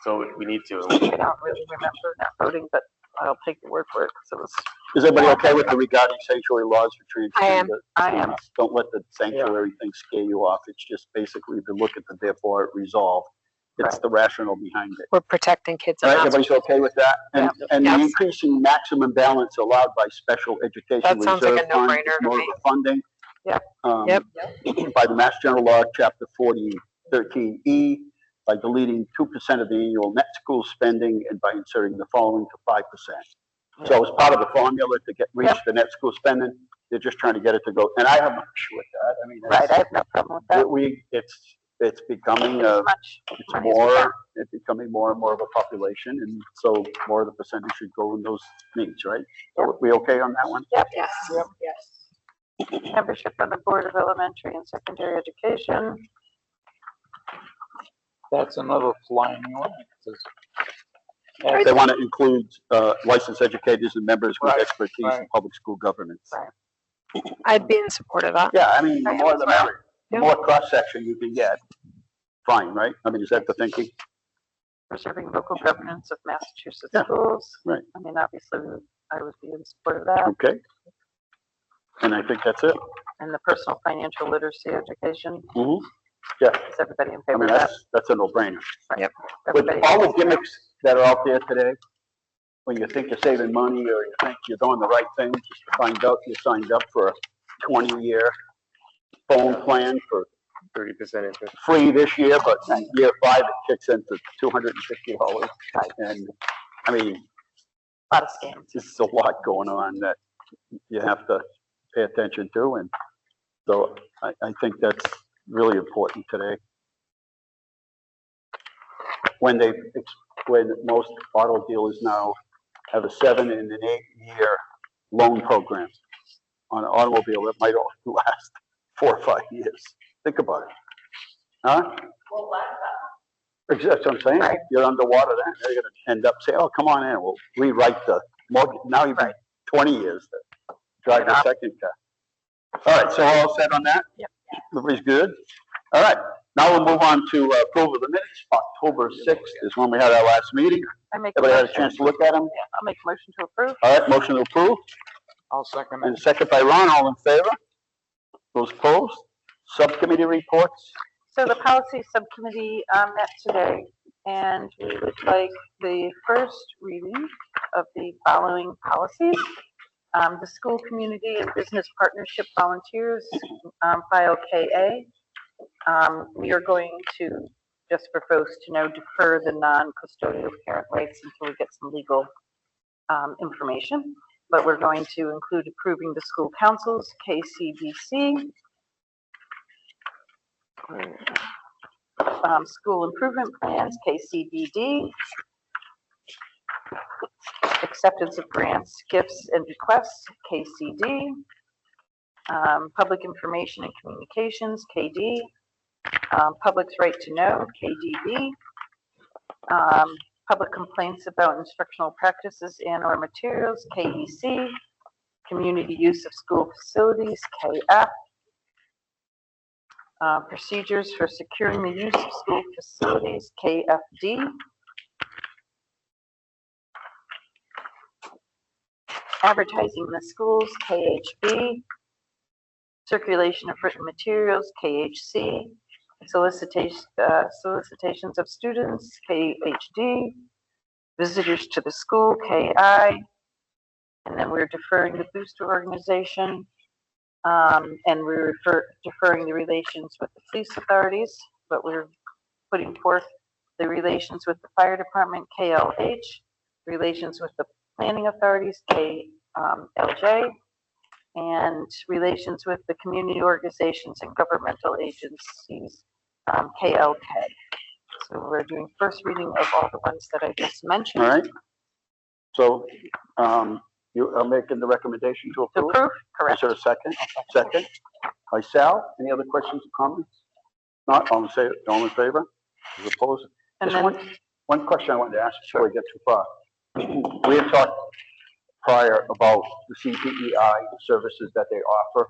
So we need to. I don't really remember not voting, but I'll take your word for it, because it was, Is everybody okay with the regarding sanctuary laws for transgender? I am. Don't let the sanctuary thing scare you off. It's just basically, if you look at the therefore resolve, it's Right. the rationale behind it. We're protecting kids. All and right, not- everybody's okay with that? And the Yes. increasing maximum balance allowed by special education That sounds like a reserve fund, no-brainer to more of me. a funding. Yep. Yep. By the Mass General Law, Chapter 13E, by deleting 2% of the annual net school spending and by inserting the following to 5%. So as part of the formula to reach the net school spending, they're just trying to get it to go, and I have no issue with that. I mean, Right, I have no problem with that. it's becoming, Much it's money is spent. more, it's becoming more and more of a population, and so more of the percentage should go in those needs, right? So we okay on that one? Yep. Yes. Yep. Yes. Membership on the Board of Elementary and Secondary Education. That's another flying line. They want to include licensed educators and members with Right, expertise in right. public school governance. Right. I'd be in support of that. Yeah, I mean, the I am more as the well. merrier. The more cross-section you can get, fine, right? I mean, is that the thinking? Preserving local governance of Massachusetts Yeah, schools. right. I mean, obviously, I would be in support of that. Okay. And I think that's it. And the personal financial literacy education. Mm-hmm. Yeah, Is everybody in I favor mean, of that? that's a no-brainer. Yep. With Everybody. all the gimmicks that are out there today, when you think you're saving money or you think you're doing the right thing, just to find out you signed up for a 20-year phone plan for 30% interest. free this year, but in year 5 it kicks into $250. And I mean, A lot of scams. there's a lot going on that you have to pay attention to, and so I think that's really important today. When most auto dealers now have a 7 and an 8 year loan program on an automobile that might only last 4 or 5 years. Think about it. Huh? That's what I'm saying. Right. You're underwater then. They're gonna end up saying, oh, come on in, we'll rewrite the mortgage. Now you've got 20 years to drive your second car. All right, so all set on that? Yep. Everybody's good? All right, now we'll move on to approval of the minutes. October 6th is when we had our last meeting. I make a Everybody had a motion. chance to look at them? Yeah, I'll make a motion to approve. All right, motion to approve, I'll second and it. second by Ron, all in favor? Those opposed? Subcommittee reports? So the policy subcommittee met today, and we would like the first reading of the following policies. The school community and business partnership volunteers, file KA. We are going to, just for folks to know, defer the non-custodial parent rights until we get some legal information. But we're going to include approving the school councils, KCBC, school improvement plans, KCBD, acceptance of grants, gifts, and requests, KCD, public information and communications, KD, public's right to know, KDB, Public complaints about instructional practices and or materials, KEC. Community use of school facilities, KF. Procedures for securing the use of school facilities, KFD. Advertising in the schools, KHB. Circulation of written materials, KHC. Solicitations of students, KHD. Visitors to the school, KI. And then we're deferring the booster organization. And we're deferring the relations with the police authorities, but we're putting forth the relations with the fire department, KLH, relations with the planning authorities, KLJ, and relations with the community organizations and governmental agencies, KLK. So we're doing first reading of all the ones that I just mentioned. All right. So, you are making the recommendation to To approve? approve, correct. Is there a second? Second. By Sal, any other questions or comments? Not, all in favor? Is opposed? And Just then, one question I wanted to ask before we get too far. We had talked prior about the CTEI services that they offer.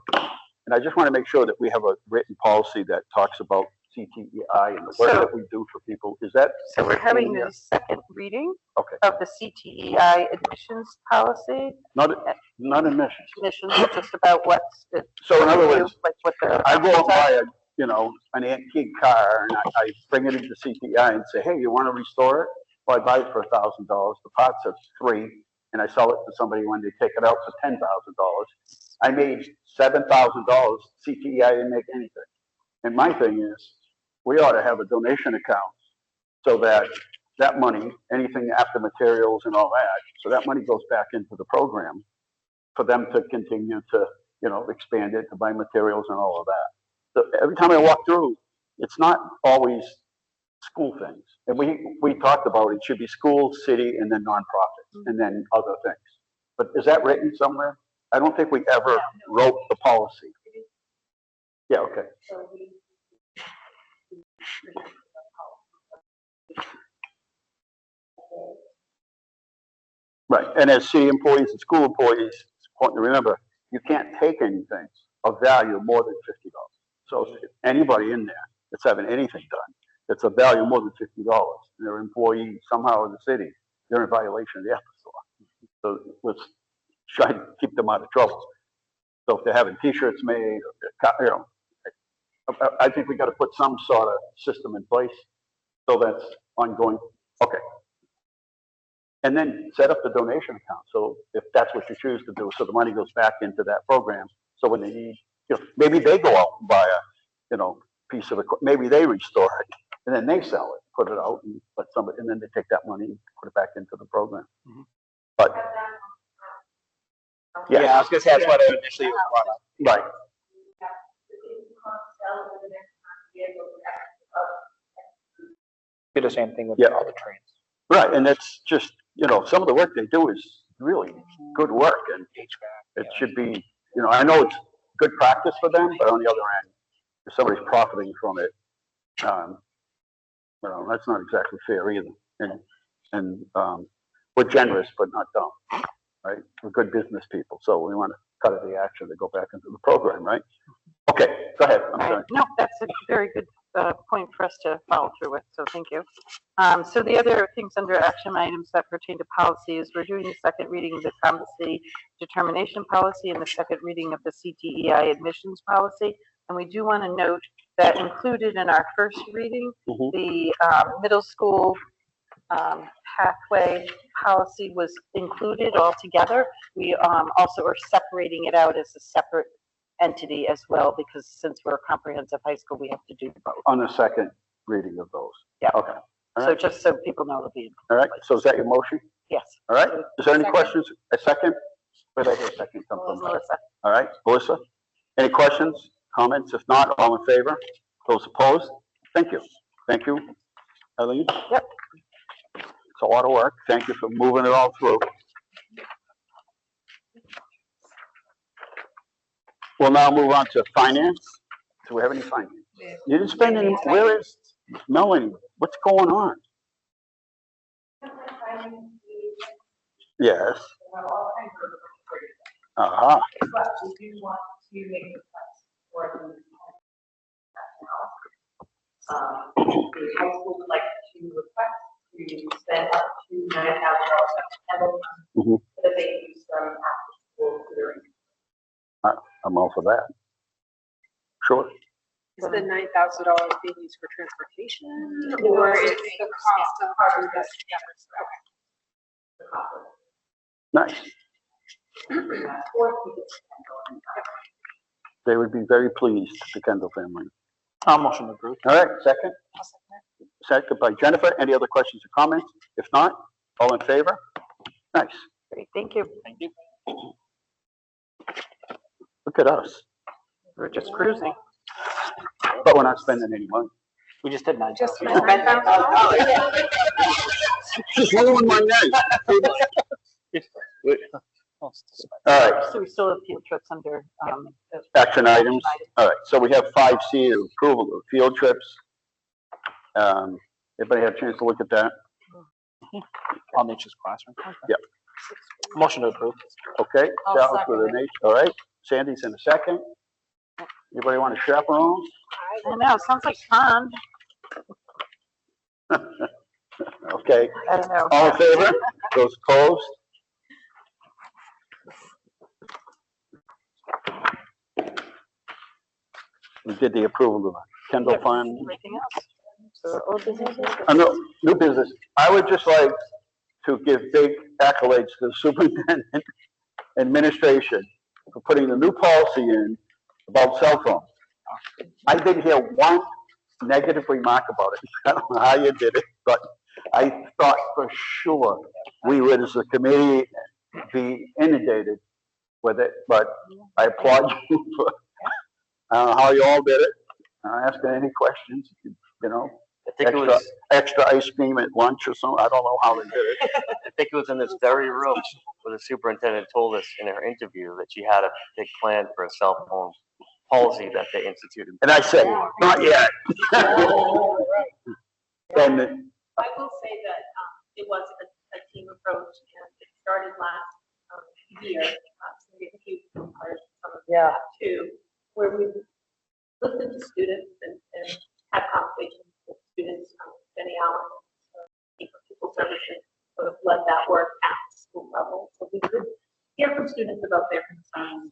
And I just want to make sure that we have a written policy that talks about CTEI and the work So- that we do for people. Is that? so we're having the second reading Okay, of the CTEI admissions policy. not admissions. Admissions, just about what's the. So in other words, like what the. I go out and buy an antique car and I bring it into CTI and say, hey, you want to restore it? Well, I buy it for $1,000. The parts are free, and I sell it to somebody when they take it out for $10,000. I made $7,000. CTI didn't make anything. And my thing is, we ought to have a donation account so that that money, anything after materials and all that, so that money goes back into the program for them to continue to, expand it, to buy materials and all of that. So every time I walk through, it's not always school things. And we talked about it should be school, city, and then nonprofits, and then other things. But is that written somewhere? I don't think we ever wrote the policy. Yeah, okay. Right, and as city employees and school employees, it's important to remember, you can't take anything of value more than $50. So anybody in there that's having anything done, that's of value more than $50, and they're an employee somehow of the city, they're in violation of the ethics law. So let's try to keep them out of trouble. So if they're having T-shirts made, or I think we got to put some sort of system in place so that's ongoing. Okay. And then set up the donation account. So if that's what you choose to do, so the money goes back into that program. So when they need, maybe they go out and buy a, piece of equipment, maybe they restore it and then they sell it, put it out and let somebody, and then they take that money and put it back into the program. Mm-hmm. But yeah, I was gonna say that's what I initially brought up. Right. Do the same thing with Yeah. all the trains. Right, and it's just, some of the work they do is really good work, and it should be, I know it's good practice for them, but on the other end, if somebody's profiting from it, that's not exactly fair either. And we're generous, but not dumb, right? We're good business people, so we want to cut it the action to go back into the program, right? Okay, go ahead, I'm sorry. No, that's a very good point for us to follow through with, so thank you. So the other things under action items that pertain to policy is we're doing the second reading of the competency determination policy and the second reading of the CTEI admissions policy. And we do want to note that included in our first reading, the middle school pathway policy was included all together. We also are separating it out as a separate entity as well, because since we're a comprehensive high school, we have to do both. On the second reading of those? Yeah. Okay. All So right. just so people know it'll be. All right, so is that your motion? Yes. All right, is there any Second. questions? A second? Where did I hear a second come from? Melissa. All right, Melissa? Any questions, comments? If not, all in favor? Those opposed? Thank you. Thank you, Eileen. Yep. It's a lot of work. Thank you for moving it all through. We'll now move on to finance. Do we have any finance? You didn't spend any, where is Melanie? What's going on? Yes. We have all kinds of Uh-huh. but we do want to make requests for the the high school would like to request to spend up to $9,000 Mhm. so that they can use them after school tutoring. I'm all for that. Sure. Is the $9,000 being used for transportation or is the cost of part of this? Nice. They would be very pleased, the Kendall family. I'll motion to approve. All right, second? Second by Jennifer. Any other questions or comments? If not, all in favor? Nice. Great, thank you. Thank you. Look at us. We're just cruising. But we're not spending any money. We just did 9. Just We spent spent $9,000. Just ruined my night. All right, So we still have field trips under, action items. All right, so we have 5C, approval of field trips. Everybody have a chance to look at that? All nature's classroom. Yep. Motion to approve. Okay, I'll that was second for the nature. All right, Sandy's in a second. Anybody want to chaperone? I know, sounds like fun. Okay, I don't know. all in favor? Those opposed? We did the approval of the Kendall Fund. Anything else? So, old business? No, new business. I would just like to give big accolades to the superintendent administration for putting the new policy in about cell phones. I didn't hear one negative remark about it. I don't know how you did it, but I thought for sure we would, as a committee, be inundated with it, but I applaud you for, I don't know how you all did it. I'm not asking any questions, you know, I think it extra, was, extra ice cream at lunch or something. I don't know how they did it. I think it was in this very room where the superintendent told us in her interview that she had a big plan for a cell phone policy that they instituted. And I said, not yet. And I will say that it was a team approach and it started last year. So we have you part of some of that too, where we listened to students and had conversations with students, Jenny Allen, people services, sort of led that work at the school level. So we could hear from students about their concerns.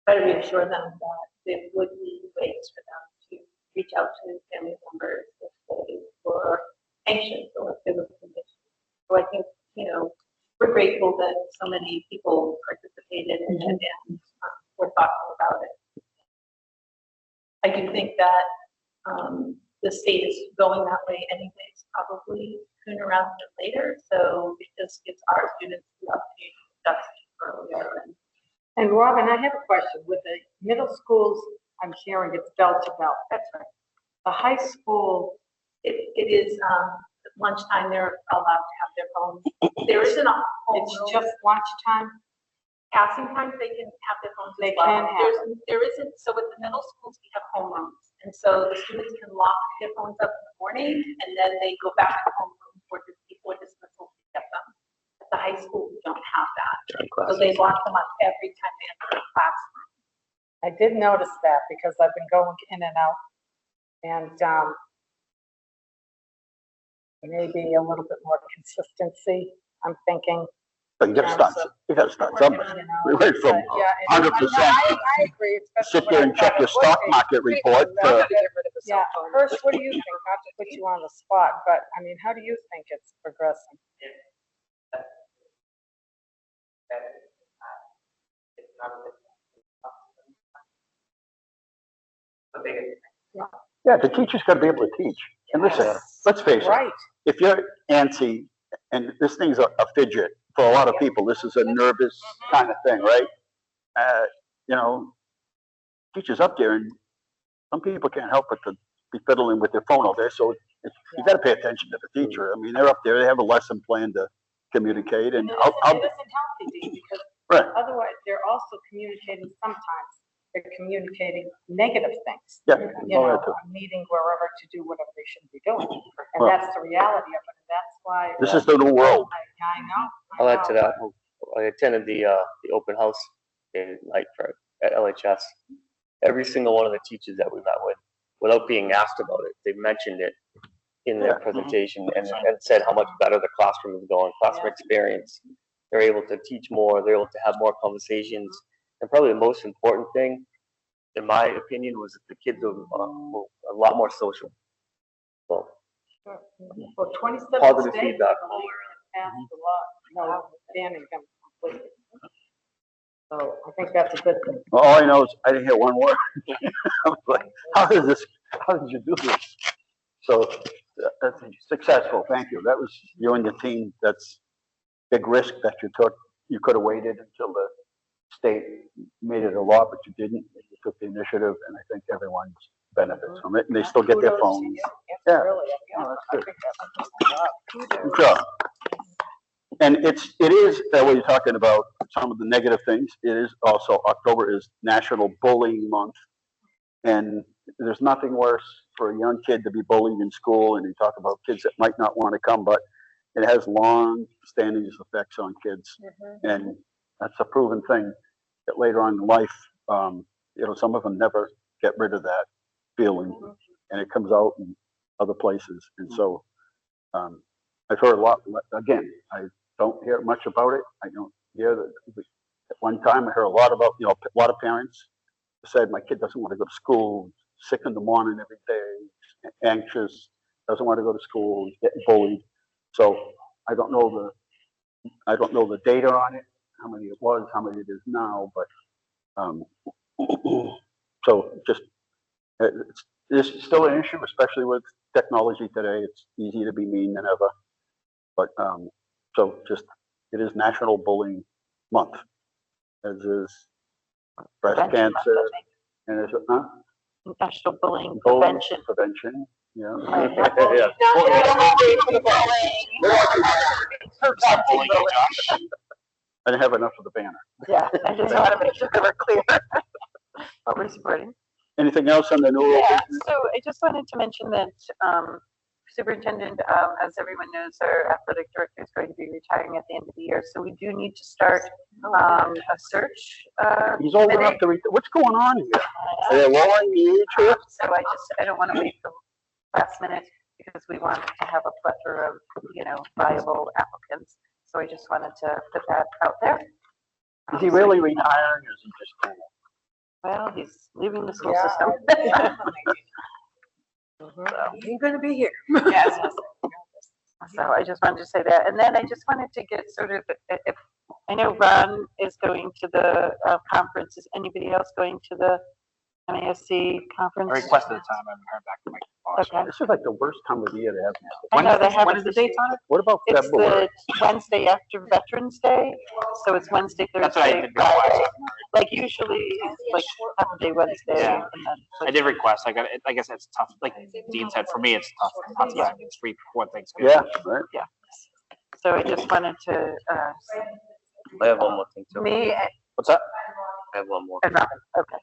Try to reassure them that there would be ways for them to reach out to family members if they were anxious or if there was a condition. So I think, we're grateful that so many people participated and were thoughtful about it. I do think that the state is going that way anyways, probably sooner rather than later. So it just gives our students the opportunity to discuss earlier. And Robin, I have a question. With the middle schools, I'm hearing it's bell to bell. That's right. The high school, It is lunchtime, they're allowed to have their phones. There isn't a whole it's room. just lunchtime. Passing times, they can have their phones as They well. can have There isn't, so with the middle schools, we have homerooms. And so the students can lock their phones up in the morning and then they go back to homeroom before dismissal to get them. At the high school, we don't have that. So they lock them up every time they enter the classroom. I did notice that because I've been going in and out. And maybe a little bit more consistency, I'm thinking. But you gotta start somewhere. We went from But, yeah, 100%. I agree. especially Sit when there I and check thought your it would stock be. market report. Yeah, Hirsch, what do you think? Not to put you on the spot, but I mean, how do you think it's progressing? Yeah, the teacher's gotta be able to teach. And listen, let's face it, Right. if you're antsy, and this thing's a fidget, for a lot of people, this is a nervous kind of thing, right? Teacher's up there and some people can't help but to be fiddling with their phone all day, so you gotta pay attention to the teacher. I mean, they're up there, they have a lesson plan to communicate and It I'll, isn't healthy, Dee, because right, otherwise they're also communicating sometimes. They're communicating negative things. yeah. You know, a meeting wherever to do whatever they shouldn't be doing. And Well- that's the reality of it. And why. This is the new world. I know. I'll add to that. I attended the open house night at LHS. Every single one of the teachers that we met with, without being asked about it, they mentioned it in their presentation and said how much better the classroom is going, classroom experience. They're able to teach more, they're able to have more conversations. And probably the most important thing, in my opinion, was that the kids were a lot more social. Well, Well, 27 positive states feedback. passed a lot, no, banning them completely. So I think that's a good thing. All I know is I didn't hear one word. I was like, how did you do this? So that's successful. Thank you. That was you and the team. That's big risk that you took. You could have waited until the state made it a law, but you didn't. You took the initiative, and I think everyone's benefits from it, and they still get their phones. Yeah. Oh, that's good. Good job. And it is that what you're talking about, some of the negative things. It is also, October is National Bullying Month. And there's nothing worse for a young kid to be bullied in school. And you talk about kids that might not want to come, but it has long-standing effects on kids. And that's a proven thing that later on in life, some of them never get rid of that feeling. And it comes out in other places. And so I've heard a lot, again, I don't hear much about it. I don't hear that. At one time, I heard a lot about, a lot of parents said, my kid doesn't want to go to school, sick in the morning every day, anxious, doesn't want to go to school, getting bullied. So I don't know the data on it, how many it was, how many it is now, but so just it's still an issue, especially with technology today. It's easy to be mean than ever. But so just it is National Bullying Month, as is breast cancer, and is it National Bullying bullying Prevention. Yeah. I didn't have enough of the banner. Yeah, I just want to make sure that we're clear what we're supporting. Anything else on the new? Yeah, so I just wanted to mention that Superintendent, as everyone knows, our athletic director is going to be retiring at the end of the year, so we do need to start a search. He's old enough to what's going on here? Are they lowering the age here? So I don't want to wait till last minute because we want to have a plethora of, viable applicants. So I just wanted to put that out there. Is he really retiring or is he just kind of? Well, he's leaving the school system. Ain't gonna be here. Yes. So I just wanted to say that. And then I just wanted to get sort of, if I know Ron is going to the conference, is anybody else going to the MASC conference? I requested a time, I haven't heard back from my boss. Okay. This is like the worst time of the year to have. I know they have. When is the date on it? What about It's February? the Wednesday after Veterans Day, so it's Wednesday, That's what I Thursday, did request. Friday. Like usually, like half a day Wednesday. Yeah. And then, I did request, I guess it's tough, like Dean said, for me, it's tough time, it's 3-4 things. Yeah, right. So I just wanted to, I have one more thing too. me What's that? I have one more. and Robin, okay.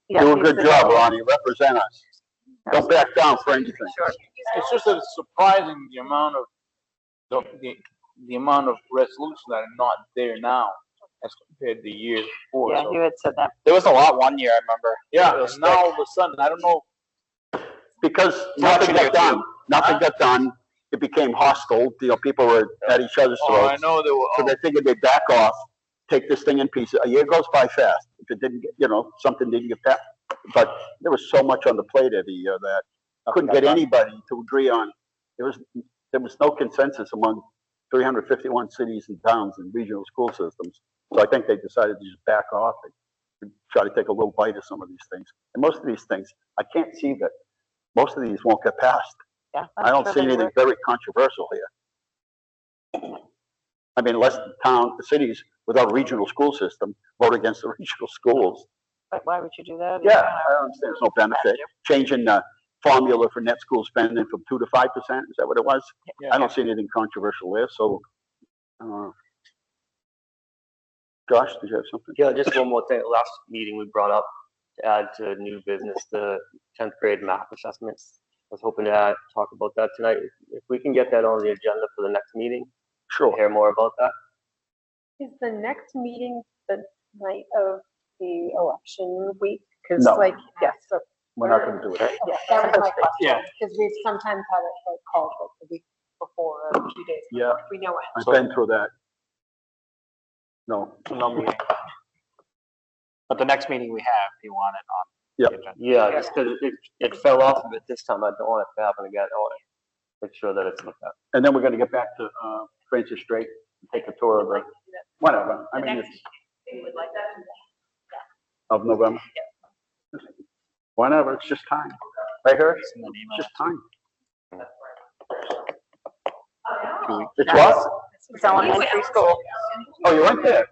Yeah, Do a he's good the- job, Ronnie. Represent us. Don't back down for anything. Sure. It's just that it's surprising the amount of, the amount of resolutions that are not there now as compared to years before. Yeah, So, you had said that. There was a lot one year, I remember. yeah, It was and now all of a sudden, I don't know, Because nothing got done. Nothing got done. It became hostile. People were at each other's oh, I throats. know there were, So they figured they'd back off, take this thing in pieces. A year goes by fast. If it didn't get, something didn't get passed. But there was so much on the plate every year that I couldn't get anybody to agree on. There was no consensus among 351 cities and towns and regional school systems. So I think they decided to just back off and try to take a little bite of some of these things. And most of these things, I can't see that most of these won't get passed. Yeah. I don't see anything very controversial here. I mean, unless the cities without a regional school system vote against the regional schools. But why would you do that? Yeah, I don't understand. There's no benefit. Changing the formula for net school spending from 2 to 5%, is that what it was? yeah. I don't see anything controversial there, so, Josh, did you have something? Yeah, just one more thing. Last meeting we brought up to add to new business, the 10th grade math assessments. was hoping to talk about that tonight. If we can get that on the agenda for the next meeting, Sure. hear more about that. Is the next meeting the night of the election week? Because No. like, yes, so, We're not gonna do it. yeah, that was my question. Yeah. Because we've sometimes had it like called like the week before or a few days. Yeah, We know it. I've been through that. No, No meeting. But the next meeting we have, if you want it on. Yeah. the agenda. Yeah, just because it fell off of it this time, I don't want it to happen again. I want to make sure that it's looked at. and then we're gonna get back to, Francis Drake, take a tour of the, whatever, I mean, it's of November. Whenever, it's just time. Right, Hirsch? Send an It's email. just time. It's what? It's elementary school. Oh, you went there?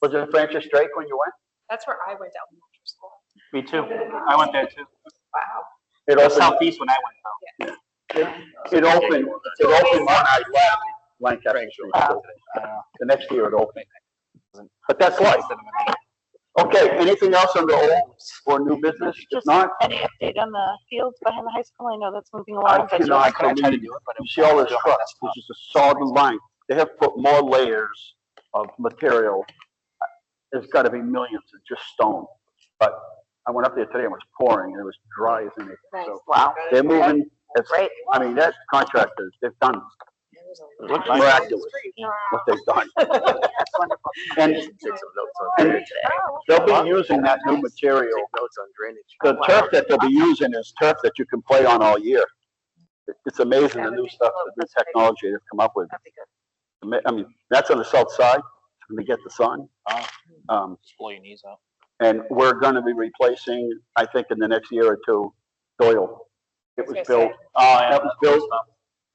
Was it Francis Drake when you went? That's where I went to elementary school. Me too. I went there too. Wow. It It was opened, Southeast when I went though. it opened on I left Lancaster Street. So the next year it opened. But that's life. Okay, anything else on the old or new business? If Just not, any update on the fields behind the high school? I know that's moving along. I but cannot I tried to believe, do it, but it you see all this was- trucks, this is a solid line. They have put more layers of material. There's gotta be millions of just stone. But I went up there today and it was pouring and it was dry as anything. So Wow, they're moving, it's, great. I mean, that's contractors, they've done miraculous what they've done. That's wonderful. And Take some notes on drainage. they'll be using that new material. Take notes on drainage. The turf that they'll be using is turf that you can play on all year. It's amazing the new stuff, the new technology they've come up with. That'd be good. I mean, that's on the south side, it's gonna get the sun. Just blow your knees out. And we're gonna be replacing, I think in the next year or two, Doyle. It was built, that was built,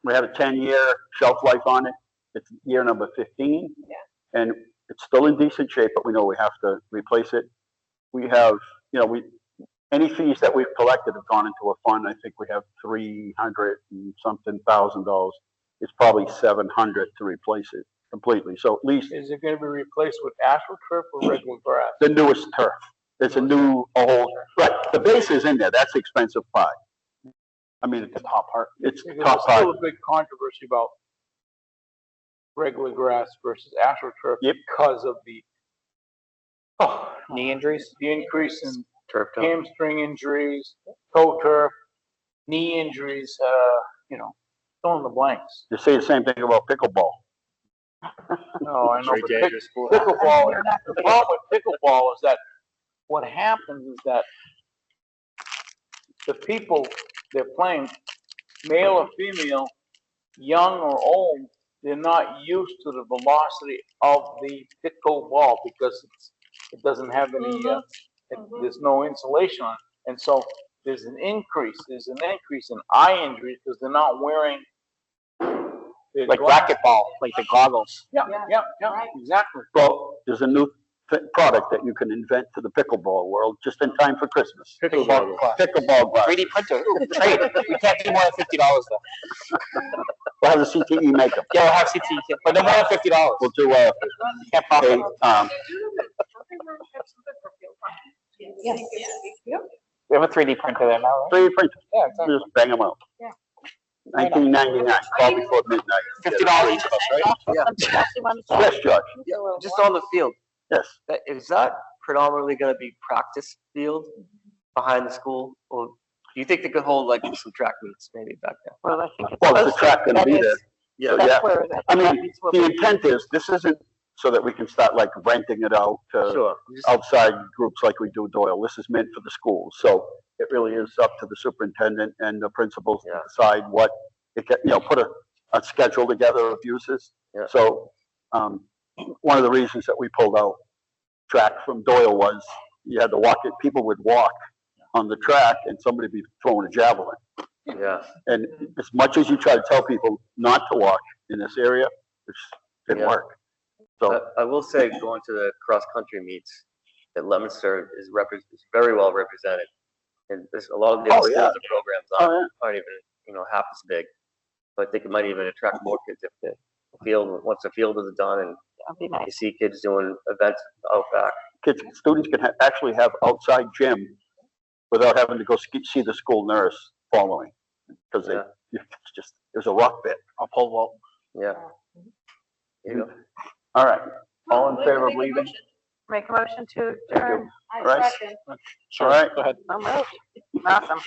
we had a 10-year shelf life on it. It's year number 15. Yeah. And it's still in decent shape, but we know we have to replace it. We have, any fees that we've collected have gone into a fund. I think we have $300 and something thousand. It's probably 700 to replace it completely. So at least Is it gonna be replaced with astroturf or regular grass? the newest turf. It's a new, right, the base is in there. That's the expensive part. I mean, it's the top part. It's Because top there's still part. a big controversy about regular grass versus astroturf. Yep. Because of the Knee injuries? the increase in Turf toe. hamstring injuries, toe turf, knee injuries, fill in the blanks. You say the same thing about pickleball. No, I know, Very but dangerous sport. pickleball, the problem with pickleball is that what happens is that the people they're playing, male or female, young or old, they're not used to the velocity of the pickleball because it doesn't have any, there's no insulation on it. And so there's an increase in eye injuries because they're not wearing their Like glasses. racquetball, like the goggles. Yeah, exactly. Well, there's a new product that you can invent for the pickleball world just in time for Christmas. Pickleball glass. Pickleball glass. 3D printer, ooh, trade. We can't do more than $50 though. We'll have the CTE make them. Yeah, we'll have CT, but no more than $50. We'll do Can't pop it. Yes. We have a 3D printer there now, right? 3D printer. Yeah, exactly. Just bang them out. Yeah. 1999, call before midnight. $50 each of us, right? Actually wanted to- Yes, Judge. Just on the field, Yes. is that predominantly gonna be practice field behind the school? Or do you think they could hold like some track meets maybe back there? Well, I think it's. Well, there's a supposed track to. gonna be That there. is- Yeah, yeah. That's where. that I mean, happens will the be. intent is, this isn't so that we can start like renting it out to Sure. outside groups like we do Doyle. This is meant for the schools. So it really is up to the superintendent and the principals to Yeah. decide what it can, put a schedule together of uses. Yeah. So, one of the reasons that we pulled out track from Doyle was you had to walk it, people would walk on the track and somebody would be throwing a javelin. Yeah, And as much as you try to tell people not to walk in this area, it didn't Yeah. work. So, I will say, going to the cross-country meets, that Leominster is very well represented. And there's a lot of the Oh, other yeah. schools and programs oh, yeah. aren't even, half as big. But I think it might even attract more kids if the field, once the field is done and That'd be you nice. see kids doing events out back. Students can actually have outside gym without having to go see the school nurse following. because Yeah. it's just, there's a rock bit. A pole vault. Yeah. There you go. All right, all in favor of leaving? Make a motion to adjourn. Right. second. All right. Go ahead. So moved. Awesome.